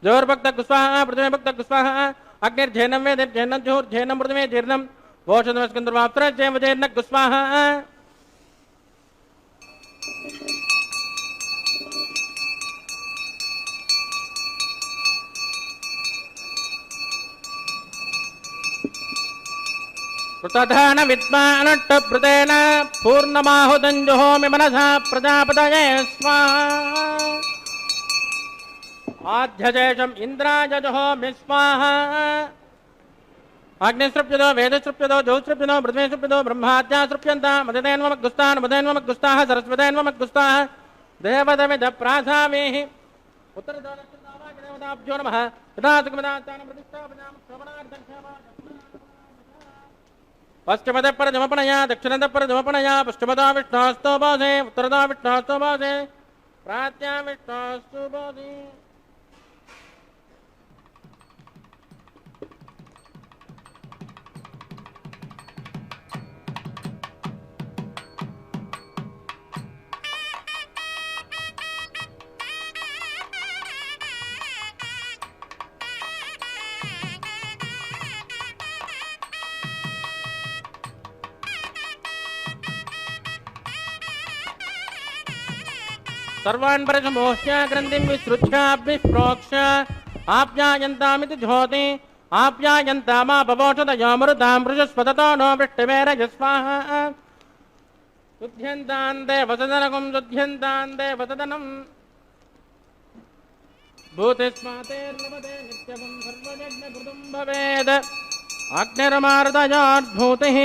जोर्भुक्तः स्वाहा पृथ्वीभुक्तः स्वाहा अग्निर्जैनं वेदिर्जैनं जोर्जैनं पृथ्वी जीर्णं वोषधमस्कन्दर्वाप्तरजैवजैर्नः स्वाहा कृतधान विद्वानुष्टभृतेन पूर्णमाहुतं जुहोमि मनसा प्रजापतये स्वाहा आध्यशेषम् इन्द्राय जुहोमि स्वाहा अग्निसृप्यतो वेदसृप्यतो ज्योतिसृप्यतो पृथ्वीसृप्यतो ब्रह्माद्या सृप्यन्ता मदतेन्वमग्गुस्तान् मदतेन्वमग्गुस्ताः सरस्वतेन्वमग्गुस्ताः देवदमिदप्रासामेः उत्तरदानदेवताभ्यो नमः तदासुखमदास्तानं प्रतिष्ठापनां श्रवणार्थं पश्चिमतः परजमपणया दक्षिणतः परजमपणया पश्चिमतो विष्णोस्तो बोधे उत्तरतो विष्णोस्तो बोधे प्राच्या विष्णोस्तु बोधे सर्वान् परसमोह्य ग्रन्थिं विसृज्याभिप्रोक्ष्य आप्यायन्तामिति ज्योति आप्यायन्तामापवोषदयोमृतां वृषस्पततो नो वृष्टिमेरजस्वाहा शुद्ध्यन्तान् देवसदनकं शुद्ध्यन्तान् देवसदनम् भूतिस्मातेर्नवते नित्यकं सर्वयज्ञकृतं भवेत् अग्निर्मारुतयोद्भूतिः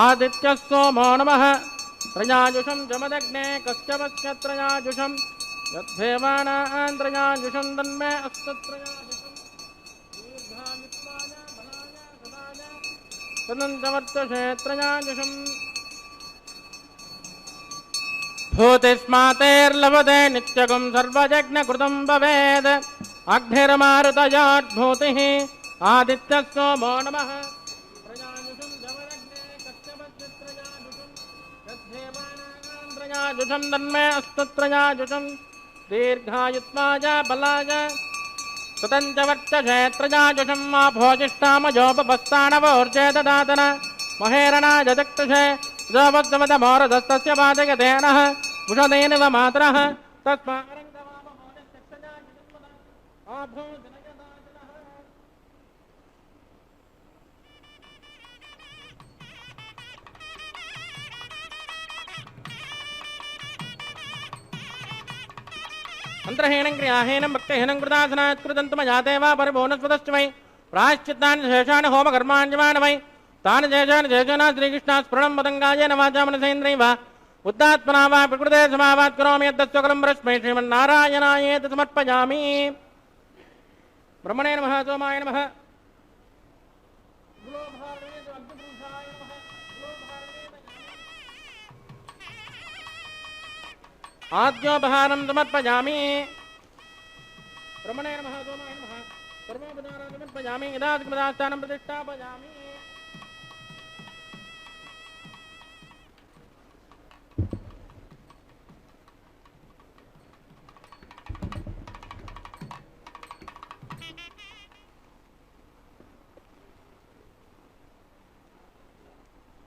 आदित्यः सोमो नमः त्रयाजुषं जमदग्ने कश्चपश्च त्रयाजुषं यद्देवानां त्रयाजुषं तन्मे अस्तत्रयाजुषं दीर्घायुष्माय बलाय सदाय तदन्तवर्तषे त्रयाजुषं भूतिस्मातेर्लभते नित्यगं सर्वयज्ञकृतं भवेत् अग्निर्मारुतयोद्भूतिः आदित्यः सोमो नमः त्रयाजुषं तन्मे अस्तत्रयाजुषं दीर्घायुत्वाय बलाय स्वतञ्च वर्चसे त्रयाजुषं मा भोजिष्ठामजोपपस्तानवोर्जे ददातन महेरणाय दक्षसे जवद्वमदमोरधस्तस्य पादगतेनः मुषदेनव मातरः मंत्रहीनं क्रियाहीनं भक्तिहीनं कृतासनात् कृतं मया देवा परिभुवनस्पतश्च वै प्रायश्चित्तानि शेषाणि होमकर्माण्यमान् वै तानि शेषाणि शेषेण श्रीकृष्णात् स्फुरणं मदङ्गायेन वाचा मनसेन्द्रियैव उद्दात्मना वा प्रकृते समावात् करोमि यद्दस्वकलं परस्मै श्रीमन्नारायणायेति समर्पयामि। ब्रह्मणे नमः सोमाय नमः आद्योपहारं समर्पयामि। ब्रह्मणे नमः सोमाय नमः सर्वोपचारं समर्पयामि यदास्मदास्थानं प्रतिष्ठापयामि।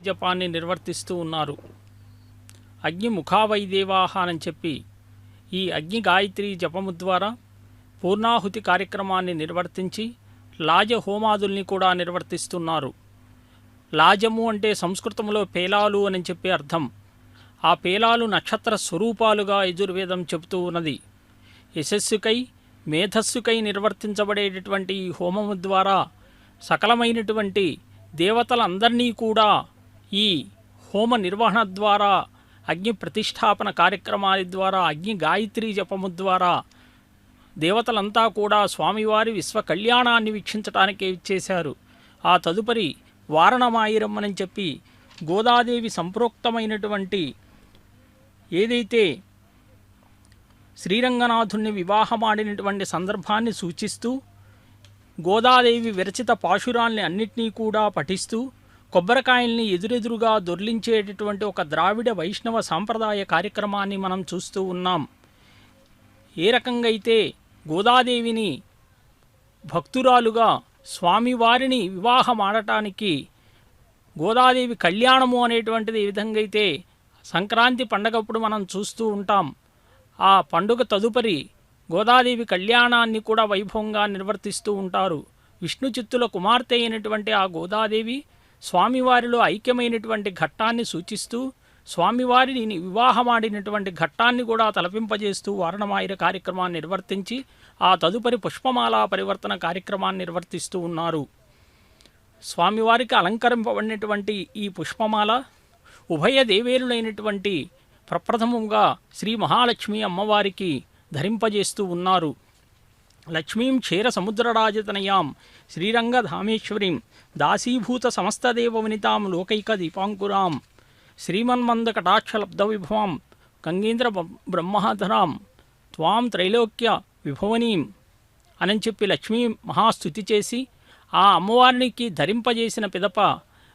జపాన్ని నిర్వర్తిస్తూ ఉన్నారు. అగ్ని ముఖావైదేవాహ అని చెప్పి ఈ అగ్ని గాయత్రి జపము ద్వారా పూర్ణాహుతి కార్యక్రమాన్ని నిర్వర్తించి లాజ హోమాదుల్ని కూడా నిర్వర్తిస్తున్నారు. లాజము అంటే సంస్కృతంలో పేలాలు అని చెప్పి అర్థం. ఆ పేలాలు నక్షత్ర స్వరూపాలుగా యజుర్వేదం చెబుతూ ఉన్నది. యశస్సుకై మేధస్సుకై నిర్వర్తించబడేటటువంటి ఈ హోమము ద్వారా సకలమైనటువంటి దేవతలందరినీ కూడా ఈ హోమ నిర్వహణ ద్వారా అగ్ని ప్రతిష్టాపన కార్యక్రమాల ద్వారా అగ్ని గాయత్రి జపము ద్వారా దేవతలంతా కూడా స్వామివారి విశ్వ కళ్యాణాన్ని వీక్షించటానికే ఇచ్చేశారు. ఆ తదుపరి వారణమాయిరమ్మని చెప్పి గోదాదేవి సంప్రోక్తమైనటువంటి ఏదైతే శ్రీరంగనాథుణ్ణి వివాహమాడినటువంటి సందర్భాన్ని సూచిస్తూ గోదాదేవి విరచిత పాశురాల్ని అన్నిటినీ కూడా పఠిస్తూ కొబ్బరికాయల్ని ఎదురెదురుగా దొర్లించేటటువంటి ఒక ద్రావిడ వైష్ణవ సాంప్రదాయ కార్యక్రమాన్ని మనం చూస్తూ ఉన్నాం. ఏ రకంగా అయితే గోదాదేవిని భక్తురాలుగా స్వామివారిని వివాహమాడటానికి గోదాదేవి కళ్యాణము అనేటువంటిది ఏ విధంగా అయితే సంక్రాంతి పండగప్పుడు మనం చూస్తూ ఉంటాం. ఆ పండుగ తదుపరి గోదాదేవి కళ్యాణాన్ని కూడా వైభవంగా నిర్వర్తిస్తూ ఉంటారు. విష్ణు చిత్తుల కుమార్తె అయినటువంటి ఆ గోదాదేవి స్వామివారిలో ఐక్యమైనటువంటి ఘట్టాన్ని సూచిస్తూ స్వామివారిని వివాహమాడినటువంటి ఘట్టాన్ని కూడా తలపింపజేస్తూ వారణమాయిర కార్యక్రమాన్ని నిర్వర్తించి ఆ తదుపరి పుష్పమాల పరివర్తన కార్యక్రమాన్ని నిర్వర్తిస్తూ ఉన్నారు. స్వామివారికి అలంకరింపబడినటువంటి ఈ పుష్పమాల ఉభయ దేవేరులైనటువంటి ప్రప్రథమంగా శ్రీ మహాలక్ష్మి అమ్మవారికి ధరింపజేస్తూ ఉన్నారు. లక్ష్మీం క్షీర సముద్రరాజతనయాం శ్రీరంగధామేశ్వరీం దాసీభూత సమస్తదేవవనితాం లోకైక దీపాంకురాం శ్రీమన్మంద కటాక్షలబ్ధ విభవాం గంగేంద్ర బ్రహ్మధరాం త్వాం త్రైలోక్య విభవనీం అని చెప్పి లక్ష్మీ మహాస్తుతి చేసి ఆ అమ్మవారికి ధరింపజేసిన పిదప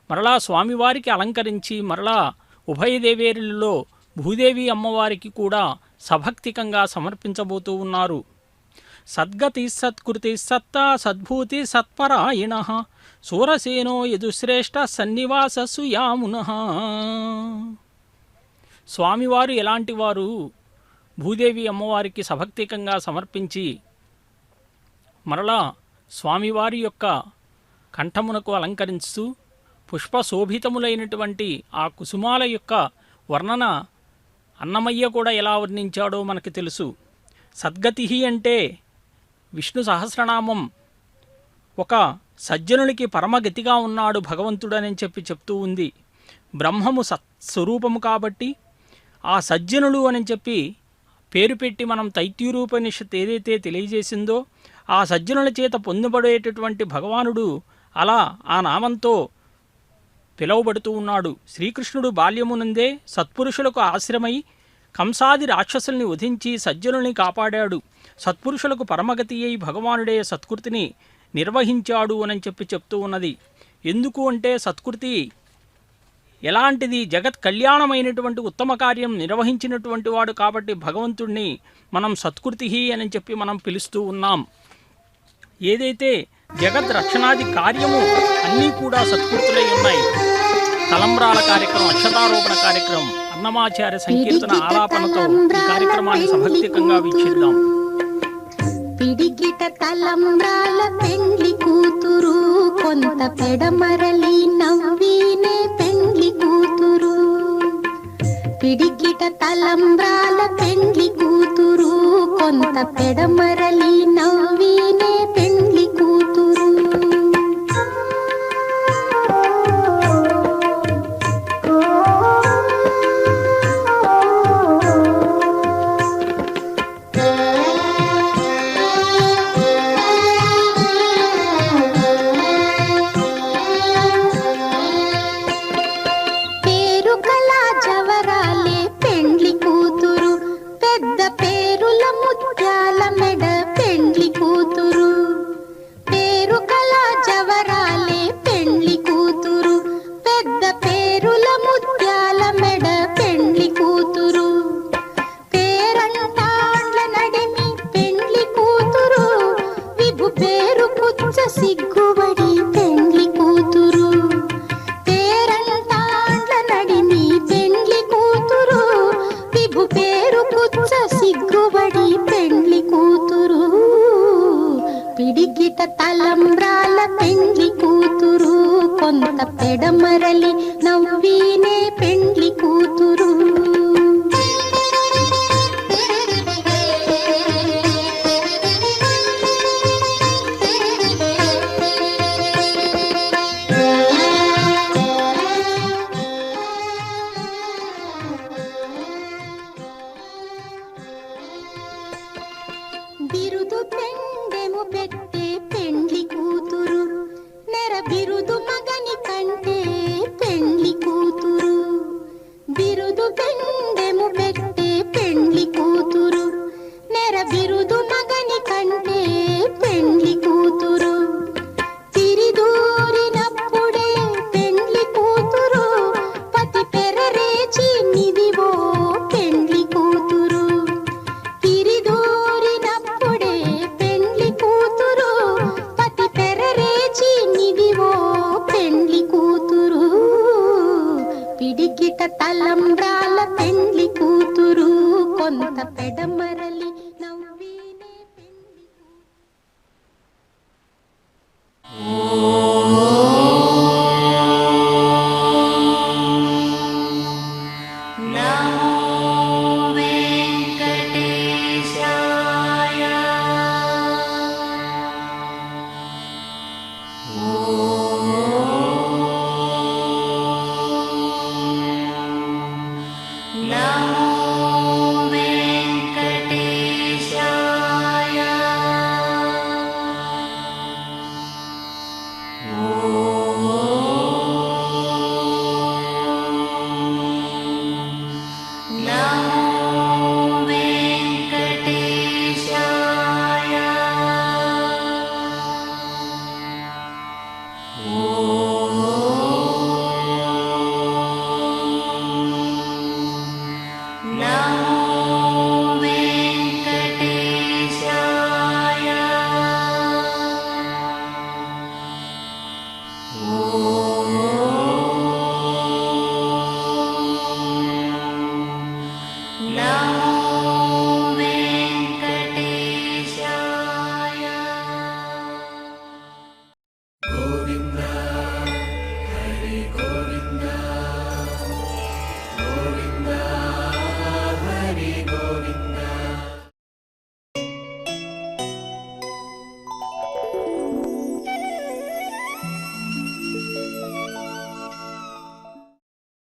మరలా స్వామివారికి అలంకరించి మరలా ఉభయదేవేరులలో భూదేవి అమ్మవారికి కూడా సభక్తికంగా సమర్పించబోతూ ఉన్నారు. సద్గతి సత్కృతి సత్తా సద్భూతి సత్పరాయణ సూరసేనో యదుశ్రేష్ఠ సన్నివాస సుయామున. స్వామివారు ఎలాంటివారు? భూదేవి అమ్మవారికి సభక్తికంగా సమర్పించి మరలా స్వామివారి యొక్క కంఠమునకు అలంకరిస్తూ పుష్పశోభితములైనటువంటి ఆ కుసుమాల యొక్క వర్ణన అన్నమయ్య కూడా ఎలా వర్ణించాడో మనకు తెలుసు. సద్గతి అంటే విష్ణు సహస్రనామం ఒక సజ్జనునికి పరమగతిగా ఉన్నాడు భగవంతుడని చెప్తూ ఉంది. బ్రహ్మము సత్స్వరూపము కాబట్టి ఆ సజ్జనులు అని చెప్పి పేరు పెట్టి మనం తైత్యూరోపనిషత్ ఏదైతే తెలియజేసిందో ఆ సజ్జనుల చేత పొందబడేటటువంటి భగవానుడు అలా ఆ నామంతో పిలువబడుతూ ఉన్నాడు. శ్రీకృష్ణుడు బాల్యమునందే సత్పురుషులకు ఆశ్రమై కంసాది రాక్షసుల్ని వధించి సజ్జనుల్ని కాపాడాడు. సత్పురుషులకు పరమగతి అయి భగవానుడే సత్కృతిని నిర్వహించాడు అని చెప్తూ ఉన్నది. ఎందుకు అంటే సత్కృతి ఎలాంటిది? జగత్ కళ్యాణమైనటువంటి ఉత్తమ కార్యం నిర్వహించినటువంటి వాడు కాబట్టి భగవంతుడిని మనం సత్కృతి అని చెప్పి మనం పిలుస్తూ ఉన్నాం. ఏదైతే జగత్ రక్షణాది కార్యము అన్నీ కూడా సత్కృతులై ఉన్నాయి. తలంబ్రాల కార్యక్రమం, అక్షతారోపణ కార్యక్రమం, అన్నమాచార్య సంకీర్తన ఆలాపనతో ఈ కార్యక్రమాన్ని సభక్తికంగా వీక్షిద్దాం. పిడికిట తలంబ్రాల పెండ్లి కూతురు కొంత పెడమరలి నవ్వీనే పెండ్లి కూతురు. పిడికిట తలంబ్రాల పెండ్లి కూతురు కొంత పెడమరలి నవ్వీనే పెండ్లి కూతురు. సిగ్గుబడి పెండ్లి కూతురు పేరంటాండ్ల నడిమి పెండ్లి కూతురు విభు పేరు పుచ్చ సిగ్గుబడి పెండ్లి కూతురు. పిడికిట తలంబ్రాల పెండ్లి కూతురు కొంత పెడమరలి నవ్వీనే పెండ్లి కూతురు. బిరుదు పెండెము పెట్టే పెండ్లి కూతురు నెర బిరుదు మగని కంటే పెండ్లి కూతురు. బిరుదు పెండెము పెట్టే పెండ్లి కూతురు నెర బిరుదు మగని కంటే పెండ్లి కూతురు. తిరిదూరినప్పుడే పెండ్లి కూతురు పతి పెరరేచి నిదివో పెండ్లి కూతురు. పిడికిట తలంబ్రాల పెండ్లి కూతురు కొంత పెడమరలి